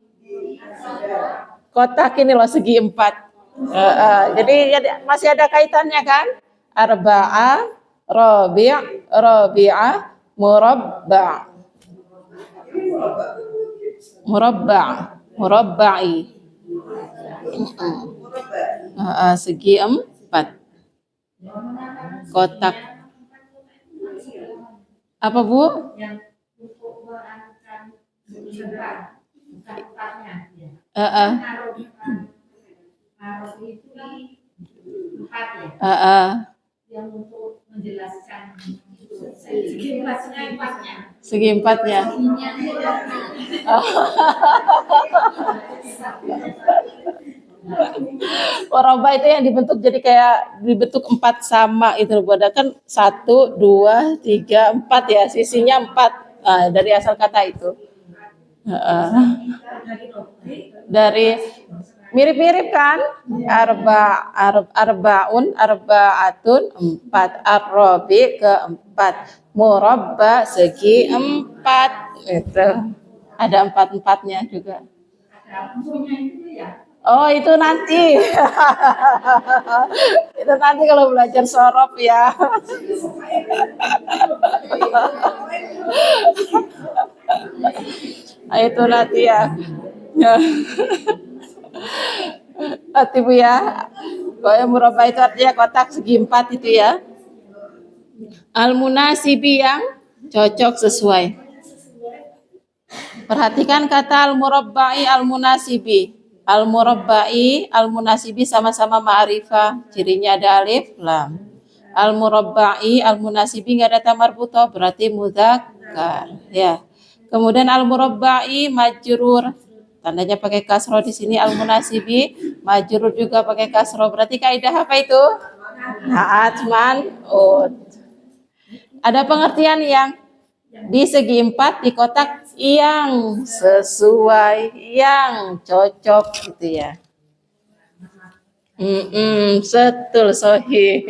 Kotak ini loh segi 4. Jadi masih ada kaitannya kan? Arba'ah, rabi'ah, murabba'i. Segi 4. Kotak. Apa Bu? Yang untuk menjelaskan segi empatnya. Murabba itu yang dibentuk jadi kayak dibentuk 4 sama itu buat kan 1, 2, 3, 4 ya sisinya 4 dari asal kata itu. Dari mirip-mirip kan? Arba'un, arba'atun 4, ar-rabi keempat, murabba segi 4 itu. Ada 4-4-nya juga. Oh itu nanti. Itu nanti kalau belajar sorof ya. Itu nanti ya. Nanti Bu ya. Kalau murabba itu artinya kotak segi 4 itu ya. Al-munasibi yang cocok sesuai. Perhatikan kata al-murabba'i al-munasibi. Al-murabba'i al-munasibi sama-sama ma'rifah. Cirinya ada alif lam. Al-murabba'i al-munasibi enggak ada ta marbuthah berarti mudzakkar ya. Kemudian al-murabba'i majrur. Tandanya pakai kasroh di sini al-munasibi, majrur juga pakai kasroh. Berarti kaidah apa itu? Naat man'ut. Ada pengertian yang di segi 4 di kotak yang sesuai, yang cocok gitu ya. Setul sohih.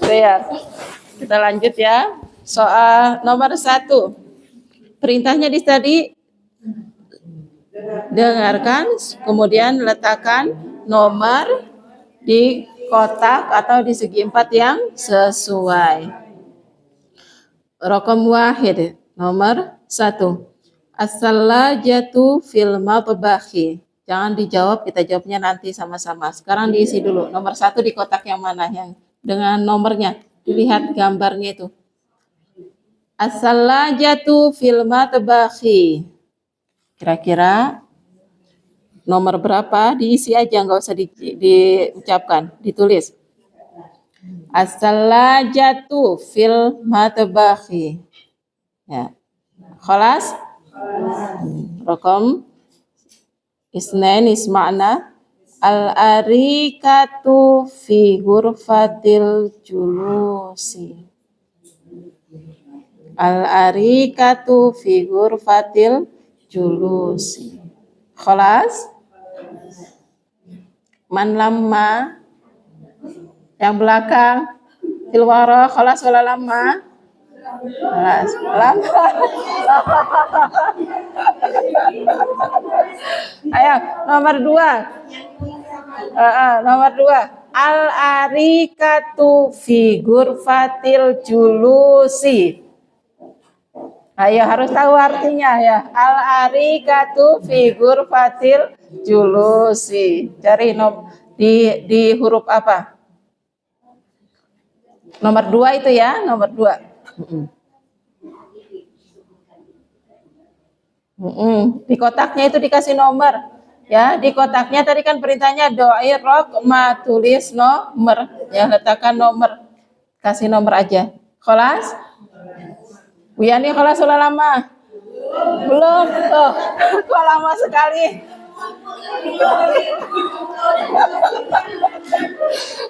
Ya, kita lanjut ya. Soal nomor 1. Perintahnya di tadi dengarkan, kemudian letakkan nomor di kotak atau di segi 4 yang sesuai. Rokam wahid, nomor 1. As-salajatu fil matbahi. Jangan dijawab, kita jawabnya nanti sama-sama. Sekarang diisi dulu. Nomor 1 di kotak yang mana? Yang dengan nomornya. Dilihat gambarnya itu. As-salajatu fil matbahi. Kira-kira nomor berapa? Diisi aja, nggak usah diucapkan, ditulis. As-salajatu fil matbahi. Ya. Khalas? Rokam isnain isma'na al-arikatu fi ghurfatil julusi. Al-arikatu fi ghurfatil julusi. Khalas? Man lamma yang belakang tilwara khalas wala lamma? Khalas. Lamma. Ayo, nomor 2. Nomor 2. Al-arikatu fi ghurfatil julusi. Ayo, harus tahu artinya ya. Al-arikatu fi ghurfatil julusi. Cari di huruf apa? Nomor 2 itu ya, nomor 2. Di kotaknya itu dikasih nomor. Ya, di kotaknya tadi kan perintahnya do'ir rokma, tulis nomor. Ya, letakkan nomor. Kasih nomor aja. Khalas? Uyani khalas sudah lama? Belum. Oh, kok lama sekali?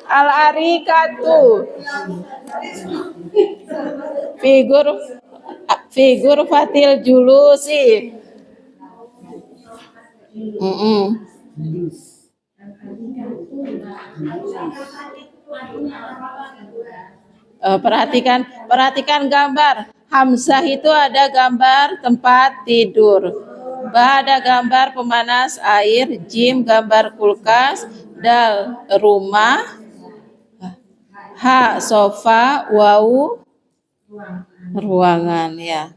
Al-arikatu figur fatil julusi. Perhatikan gambar. Hamzah itu ada gambar tempat tidur. Ba ada gambar pemanas air, jim gambar kulkas, dal rumah, ha sofa, wau ruangan ya.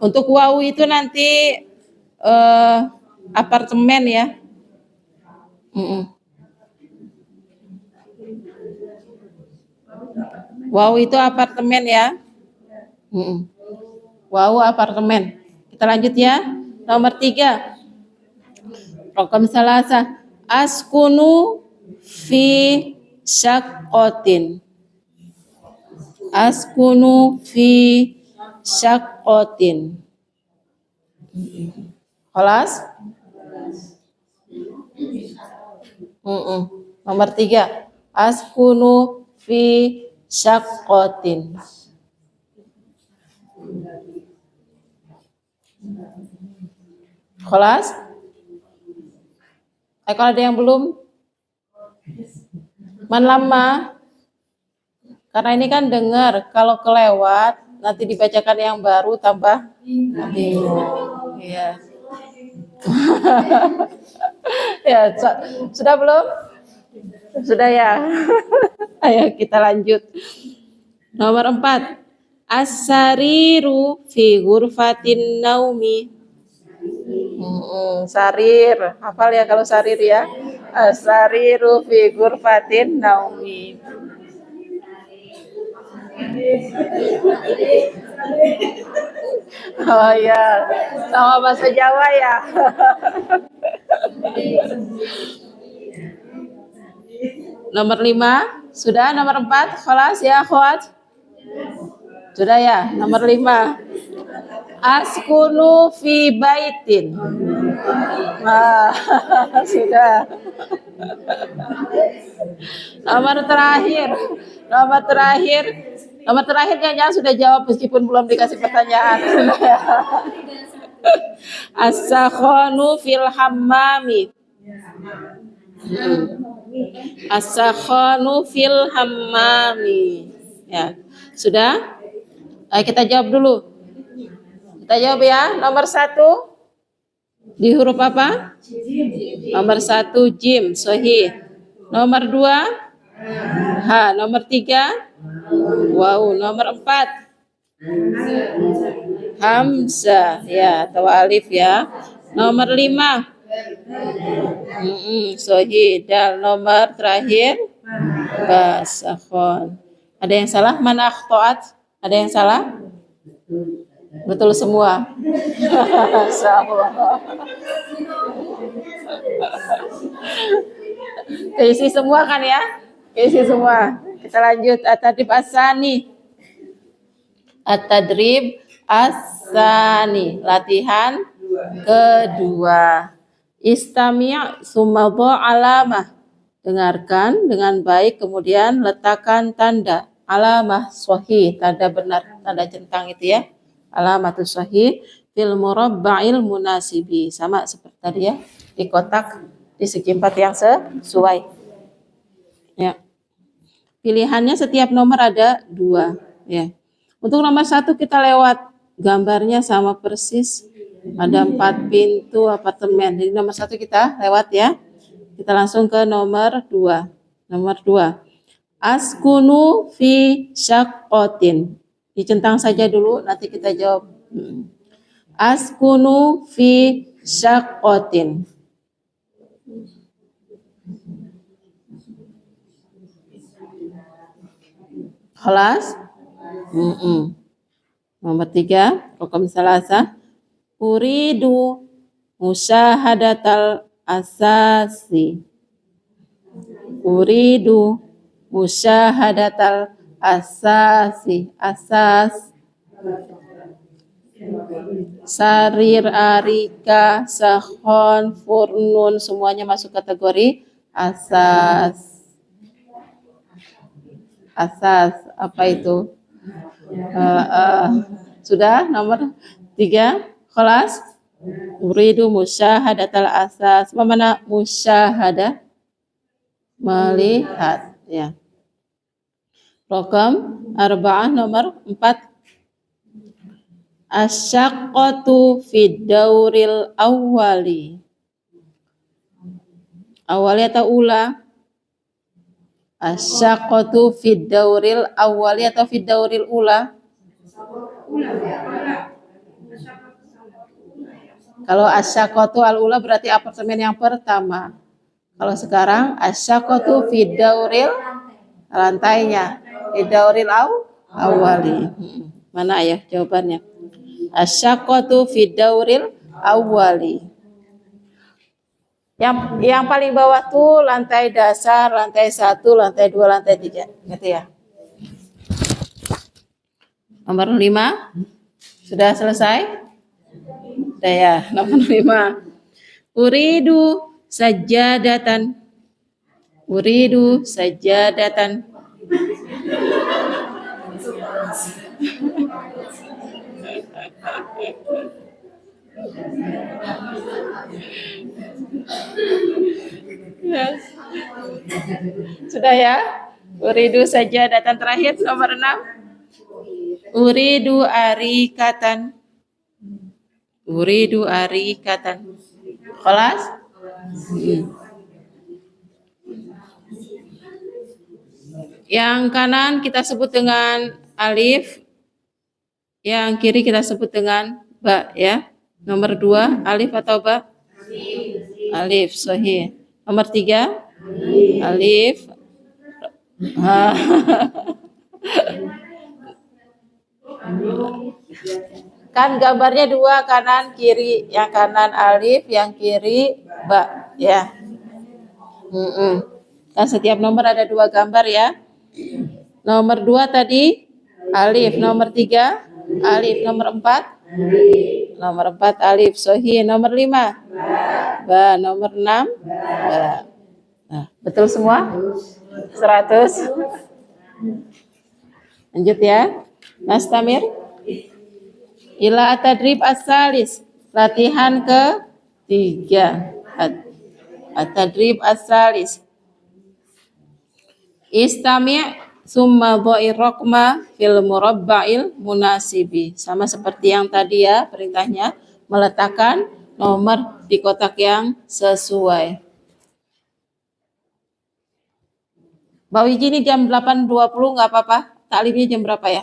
Untuk wau itu nanti apartemen ya. Wow itu apartemen ya. Wow apartemen. Kita lanjut ya. Nomor 3. Rokam salasa. Askunu fi syaqqatin. Askunu fi syaqqatin. Kelas? Nomor 3. Askunu fi syaqqatin. Kelas? Kalau ada yang belum? Man lama? Karena ini kan dengar, kalau kelewat nanti dibacakan yang baru tambah bingung. Ya. Ya, sudah belum? Sudah ya. Ayo kita lanjut. Nomor 4. As-sariru fi ghurfatin naumi. Sarir, hafal ya kalau sarir ya. As-sariru fi ghurfatin naumi. Oh ya, sama bahasa Jawa ya. Nomor 5, sudah nomor 4, kelas ya akhwat. Sudah ya, nomor 5. Askunu fi baitin. Nah, sudah. Nomor terakhir. Nomor terakhir. Nomor terakhir jangan sudah jawab meskipun belum dikasih pertanyaan. As-sakhanu fil hammami. As-sakhanu fil hammami. Ya, sudah? Ayo kita jawab dulu. Kita jawab ya. Nomor 1 di huruf apa? Nomor 1 jim, sahih. Nomor 2 ha. Nomor 3 wow. Nomor 4 hamzah ya atau alif ya. Nomor 5 sahih. Dan nomor terakhir basakhon. Ada yang salah? Mana akhtoat? Ada yang salah? Betul semua. Insyaallah. Keisi semua kan ya? Keisi semua. Kita lanjut at-tadrib as-sani. At-tadrib as-sani. Latihan kedua. Istami' summa dha' alamah. Dengarkan dengan baik kemudian letakkan tanda alamah sahih, tanda benar, tanda centang itu ya. Alamatus sahih fil murabba'il munasibi. Sama seperti tadi ya, di kotak di segi 4 yang sesuai. Ya. Pilihannya setiap nomor ada 2 ya. Untuk nomor 1 kita lewat, gambarnya sama persis. Ada 4 pintu apartemen. Jadi nomor 1 kita lewat ya. Kita langsung ke nomor 2. Nomor 2. Askunu fi syaqqatin. Dicentang saja dulu, nanti kita jawab. Askunu fi syaqqatin. Kelas? Nomor 3, rukun salasa. Uridu musyahadatal asasi. Uridu musyahadatal asasi. Asas. Sarir, arika, sahon, furnun, semuanya masuk kategori asas. Asas, apa itu? Sudah, nomor 3, kelas. Uridu musyahadatal asas. Mana musyahadah? Melihat ya. Rokam 4, nomor 4. Asyaqqatu fid dauril awwali. Awali atau ula? Asyaqqatu fid dauril awwali atau fid dauril ula? Kalau asyaqqatu al-ula berarti apartemen yang pertama. Kalau sekarang asyaqqatu fid dauril lantainya. Fid dauril awwali. Mana ya jawabannya? Asyaqqatu fid dauril awwali. Yang paling bawah tuh lantai dasar, lantai 1, lantai 2, lantai 3. Gitu ya. Nomor 5. Sudah selesai? Sudah ya. Nomor 5. Uridu sajadatan. Uridu sajadatan. Yes. Sudah ya? Uridu saja datang terakhir nomor 6. Uridu arikatan. Uridu arikatan. Kelas? Yang kanan kita sebut dengan alif. Yang kiri kita sebut dengan ba ya. Nomor 2 alif atau ba? Alif, sahih. Nomor 3 alif. Kan gambarnya 2, kanan kiri. Yang kanan alif, yang kiri ba ya. Kan setiap nomor ada 2 gambar ya. Nomor 2 tadi Alif. Nomor 3, alif. Nomor 4, nomor 4 alif. Sohi. Nomor 5, ba. Nomor 6, ba. Nah, betul semua? 100. Lanjut ya. Nastamir. Ila atadrib asalis. Latihan ke-3. Atadrib asalis. Istami' summa dha'i raqma fil murabba'il munasibi. Sama seperti yang tadi ya, perintahnya meletakkan nomor di kotak yang sesuai. Mbak Wiji ini jam 8.20 nggak apa-apa? Taklimnya jam berapa ya?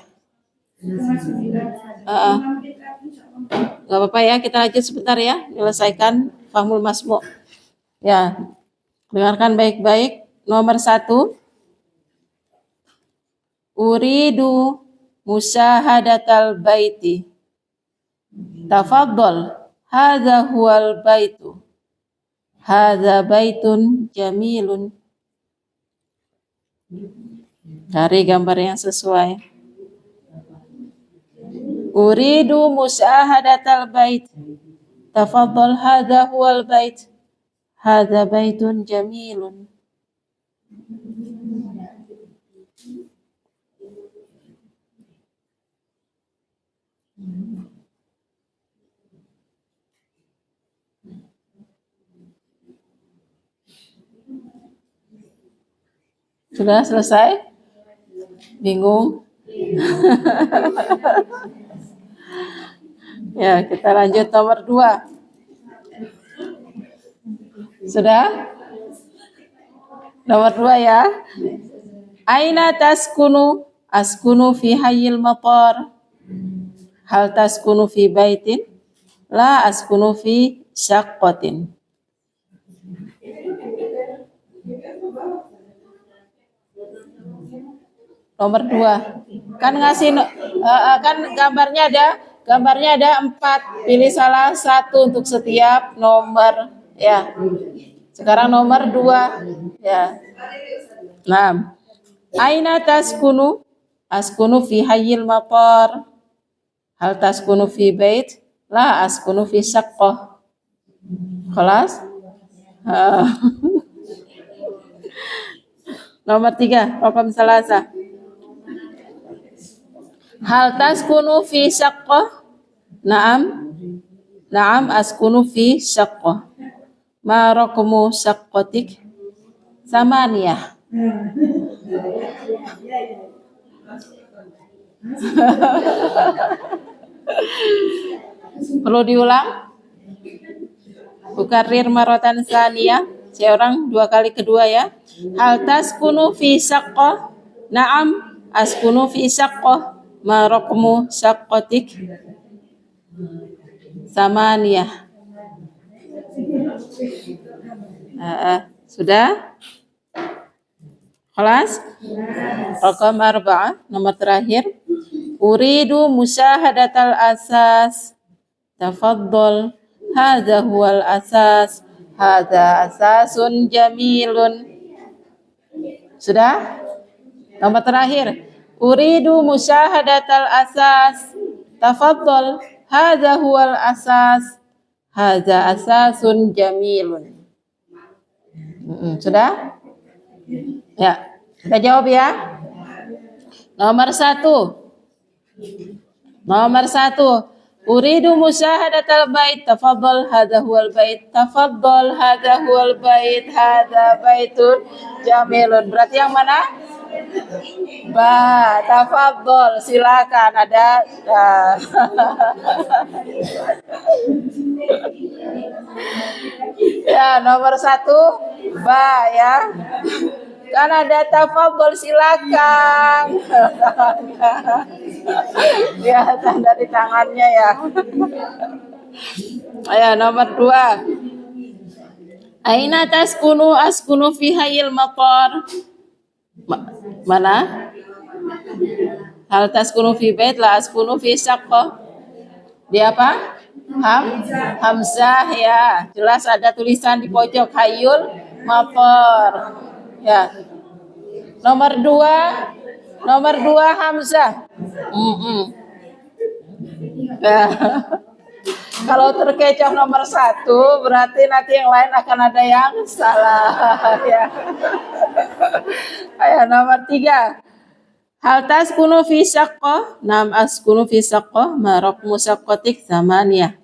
Nggak apa-apa ya, kita lanjut sebentar ya, menyelesaikan Fahmul Masmu'. Ya, dengarkan baik-baik. Nomor 1. Uridu musahadatal baiti. Tafaddal. Hadza huwal baitu. Hadza baitun jamilun. Cari gambar yang sesuai. Uridu musahadatal bait. Tafaddal, hadza huwal bait. Hadza baitun jamilun. Sudah selesai? Bingung? Ya, kita lanjut nomor 2. Sudah? Nomor 2 ya. Aina taskunu? Askunu fi hayyil matar. Hal taskunu fi baitin? La askunu fi syaqqatin. Nomor 2. Kan ngasih kan gambarnya ada 4. Pilih salah satu untuk setiap nomor ya. Sekarang nomor 2 ya. Nah, aina taskunu? Askunu fi hayyil matar. Hal taskunu fi bait? La askunu fi syaqqah. Kelas? Nomor 3, raqam salasa. Hal taskunu fi syaqqah? Naam. Naam askunu fi syaqqah. Ma raqmu syaqqatik? Samaniyah. Perlu diulang? Ukarir maratan saniyah. Seorang 2 kali kedua ya. Hal taskunu fi syaqqah? Naam askunu fi syaqqah. Ma raqmu syaqqatik? Samaniyah. Sudah? Kelas? Raqam 4, nomor terakhir. Uridu musyahadatal asas. Tafaddal. Hadza huwal asas. Hadza asasun jamilun. Sudah? Nomor terakhir. Uridu musyahadatal asas. Tafaddal. Hadza huwal asas. Hadza asasun jamilun. Sudah? Ya, kita jawab ya. Nomor 1. Nomor 1. Uridu musyahadatal bait. Tafaddal, hadza huwal bait. Tafaddal, hadza huwal bait. Hadza baitun jamilun. Berarti yang mana? Ba. Tafaddal, silakan ada. Ya, nomor 1 ba ya. Kan ada tafadhol, silakan. Ya, tanda di tangannya ya. Ayo nomor 2. Aina taskunu? Askunu fi hayyil matar. Mana? Hal taskunu fi bait? La askunu fi syaqqah. Di apa? Hamzah ya. Jelas ada tulisan di pojok hayyul matar. Ya. Nomor 2, Nomor 2 Hamzah. Nah, kalau terkecoh nomor 1 berarti nanti yang lain akan ada yang salah ya. Ayo nomor 3. Hal taskunu fi syaqqah? Nam askunu fi syaqqah marok musyaqqatik zamaniyah.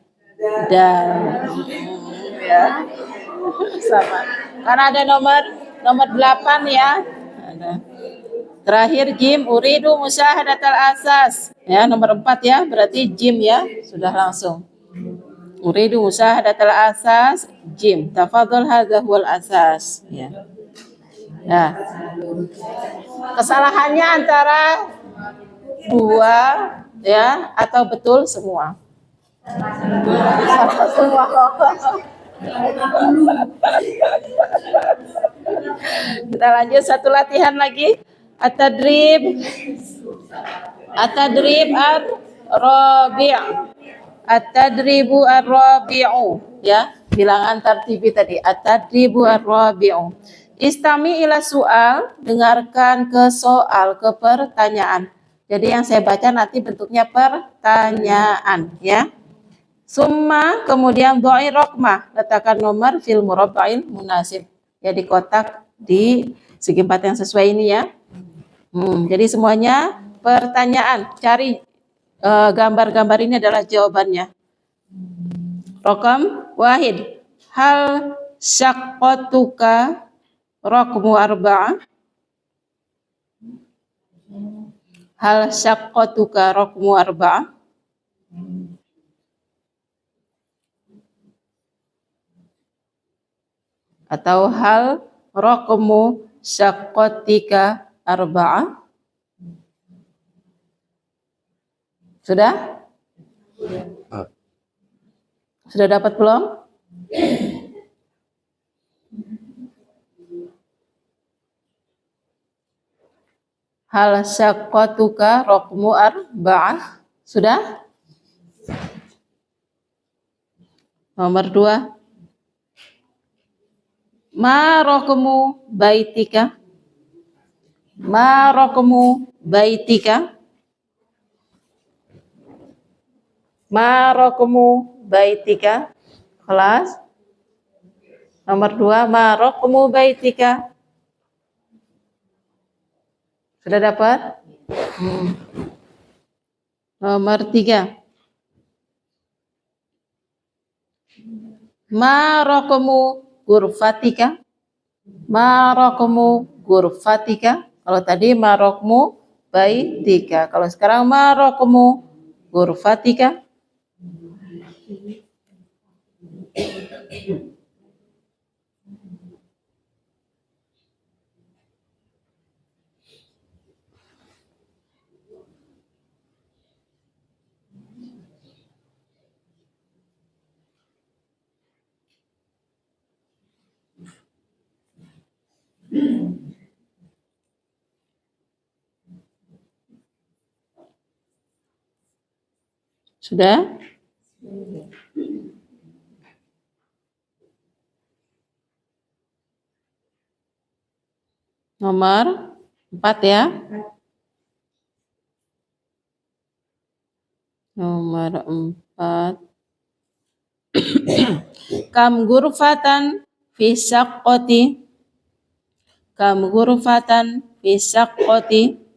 Dan ya sama. Karena ada nomor 8 ya. Ada. Terakhir jim uridu musyahadatal asas. Ya, nomor 4 ya, berarti jim ya, sudah langsung. Uridu musyahadatal asas, jim. Tafadhol hadza huwal asas. Ya. Nah, kesalahannya antara 2 ya atau betul semua. Salah semua. Kita lanjut satu latihan lagi. At-tadrib ar-rabi'. At-tadribu ar-rabi'u ya, bilangan tartibi tadi. At-tadribu ar-rabi'u. Istami ila soal, dengarkan ke soal, ke pertanyaan. Jadi yang saya baca nanti bentuknya pertanyaan ya. Summa kemudian dha'i raqmah, letakkan nomor fil murabba'il munasib. Ya di kotak di segi 4 yang sesuai ini ya. Jadi semuanya pertanyaan, cari gambar-gambar ini adalah jawabannya. Raqam wahid. Hal syaqqatuka raqmu arba'ah? Hal syaqqatuka raqmu arba'ah? Atau hal raqmu syaqqatika arba'ah? Sudah? Sudah dapat belum? Hal syaqqatuka raqmu arba'ah? Sudah? Nomor 2. Ma raqmu baitika? Ma raqmu baitika? Ma raqmu baitika? Kelas? Nomor 2, ma raqmu baitika? Sudah dapat? Nomor 3. Ma raqmu ghurfatika? Ma raqmu ghurfatika? Kalau tadi ma raqmu baitika. Kalau sekarang ma raqmu ghurfatika? Sudah? Nomor 4 ya. Nomor 4. Kam ghurfatan fi syaqqati? Kam ghurfatan fi syaqqati?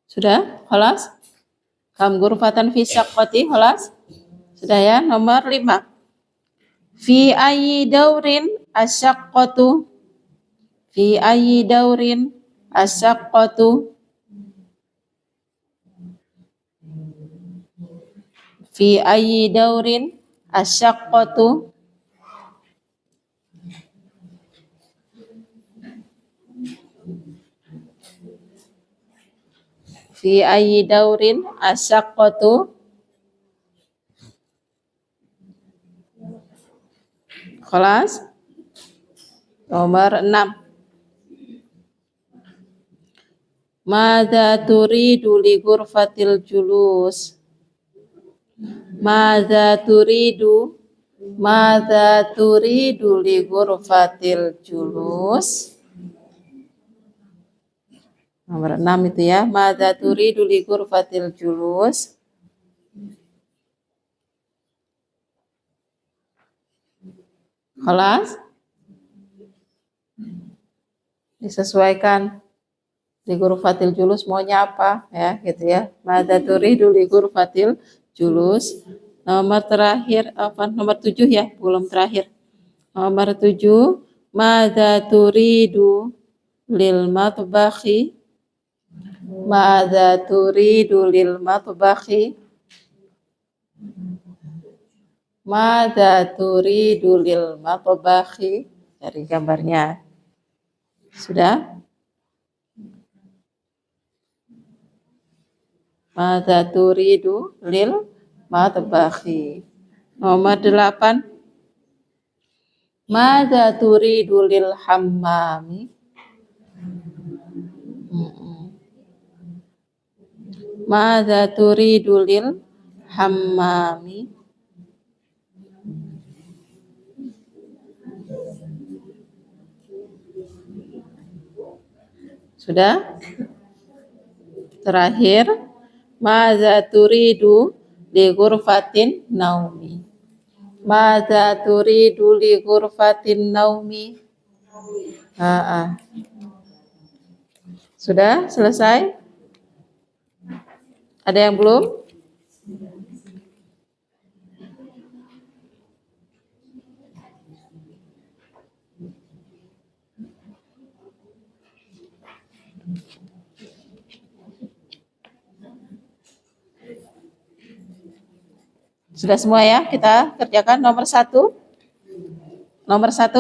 Sudah? Khalas? Kam ghurfatan fi syaqqati? Khalas? Sudah ya? Nomor 5. Fi ayyi daurin asyaqqatu? Fi ayyi daurin asyaqqatu? Fi ayyi daurin asyaqqatu? Fi ayyi daurin asyaqqatu? Kelas? Nomor 6. Madza turidu li ghurfatil julus? Madza turidu? Madza turidu li ghurfatil julus? Nomor 6 itu ya. Madza turidu li ghurfatil julus? Kelas? Disesuaikan. Li ghurfatil julus maunya apa ya gitu ya. Madza turidu li ghurfatil julus. Nomor terakhir apa? Nomor 7 ya, belum terakhir. Nomor 7, madza turidu lil matbakhi? Madza turidu lil matbakhi? Madza turidu lil matbakhi? Cari gambarnya. Sudah? Madza turidu lil matbakhi? Nomor 8. Madza turidu lil hammami? Madza turidu lil hammami? Sudah? Terakhir, madza turidu li ghurfatin naumi? Madza turidu li ghurfatin naumi? Sudah selesai? Ada yang belum? Sudah semua ya? Kita kerjakan nomor 1. Nomor 1.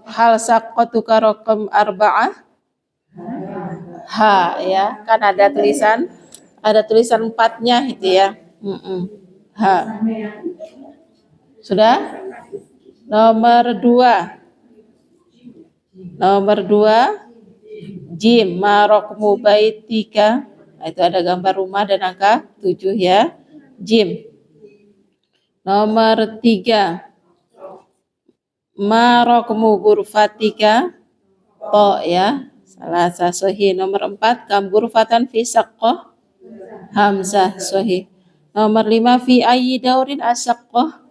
Hal saqqatuka raqam 4? Ha ya, kan ada tulisan 4-nya itu ya. Ha. Sudah? Nomor 2. Nomor 2, jim ma raqmu baitika. Nah, itu ada gambar rumah dan angka 7 ya. Jim. Nomor 3, ma raqmu ghurfatika? To ya. Salah sahih. Nomor 4, kam ghurfatan fi saqqah? Hamzah sahih. Nomor 5, fi ayyi daurin asaqqah?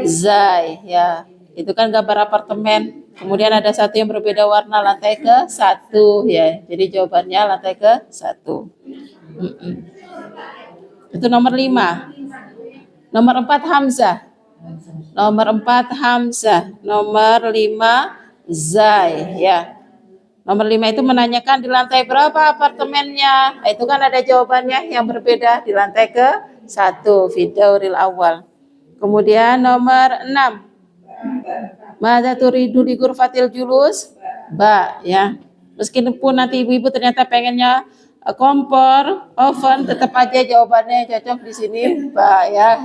Zai ya. Itu kan gambar apartemen. Kemudian ada satu yang berbeda warna, lantai ke 1 ya. Jadi jawabannya lantai ke 1. Itu nomor 5. Nomor 4 Hamzah. Nomor 4 Hamzah. Nomor 5 Zai ya. Nomor 5 itu menanyakan di lantai berapa apartemennya. Itu kan ada jawabannya yang berbeda di lantai ke 1 fidauril awal. Kemudian nomor 6. Madza turidu li ghurfatil julus? Ba ya. Meskipun nanti ibu-ibu ternyata pengennya kompor, oven, tetap aja jawabannya cocok di sini, Pak ya.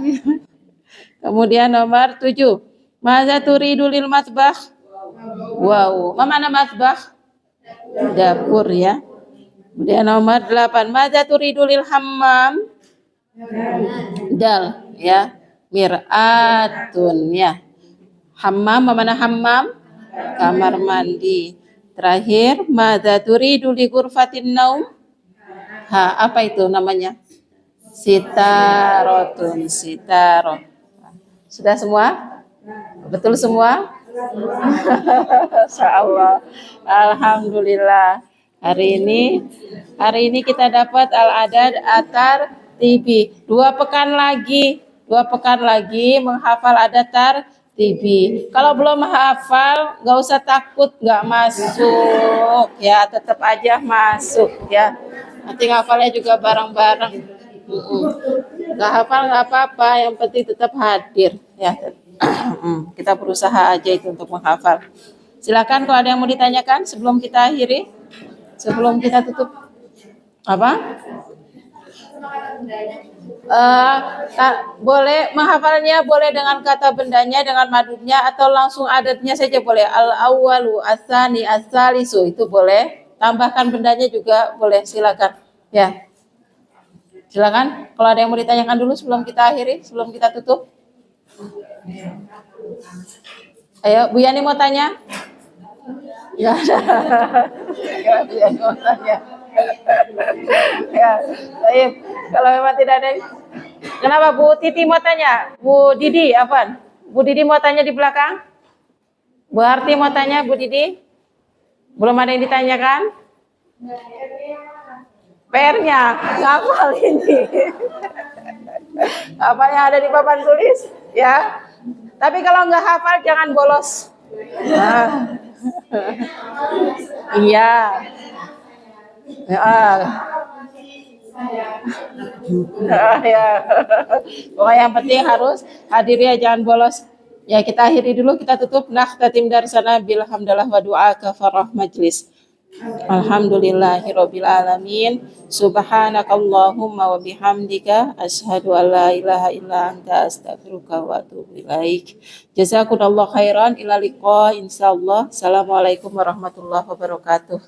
Kemudian nomor 7. Madza turidu lil matbakh? Wow, mana matbakh? Dapur ya. Kemudian nomor 8. Madza turidu lil hammam? Dal ya. Mir'atun ya. Hammam, mana hammam? Kamar mandi. Terakhir, madza turidu li ghurfatin naum? Ha, apa itu namanya? Sitarotun, sitaro. Sudah semua? Betul semua? Insyaallah. Alhamdulillah. Hari ini kita dapat al-adad atar tibi. 2 pekan lagi menghafal adad tibi. Kalau belum hafal, nggak usah takut nggak masuk ya, tetap aja masuk ya. Nanti hafalnya juga bareng-bareng. Nggak hafal nggak apa-apa, yang penting tetap hadir ya. Kita berusaha aja itu untuk menghafal. Silakan kalau ada yang mau ditanyakan sebelum kita akhiri, sebelum kita tutup. Apa? Boleh menghafalnya, boleh dengan kata bendanya, dengan madudnya, atau langsung adatnya saja boleh. Al awalu, asani, asalisu itu boleh. Tambahkan bendanya juga boleh. Silakan. Ya, silakan. Kalau ada yang mau ditanyakan dulu sebelum kita akhiri, sebelum kita tutup. Ayo, Bu Yani mau tanya? Ya, ya, Bu Yani mau tanya. Ya, baik. Kalau memang tidak ada, kenapa Bu Titi mau tanya? Bu Didi, apa? Bu Didi mau tanya di belakang? Bu Harti mau tanya, Bu Didi? Belum ada yang ditanyakan? PR-nya, ngapal ini. Apa yang ada di papan tulis? Ya. Tapi kalau nggak hafal jangan bolos. Nah. Iya. Ya. Ya. Pokoknya yang penting harus hadir ya, jangan bolos. Ya, kita akhiri dulu, kita tutup. Nah, tatim dari sana bilhamdalillah wa du'a kafarah majlis. Alhamdulillahirabbil alamin. Subhanakallahumma wa bihamdika asyhadu an la ilaha illa anta astaghfiruka wa atubu ilaik. Jazakumullahu khairan, ila liqa insyaallah. Assalamualaikum warahmatullahi wabarakatuh.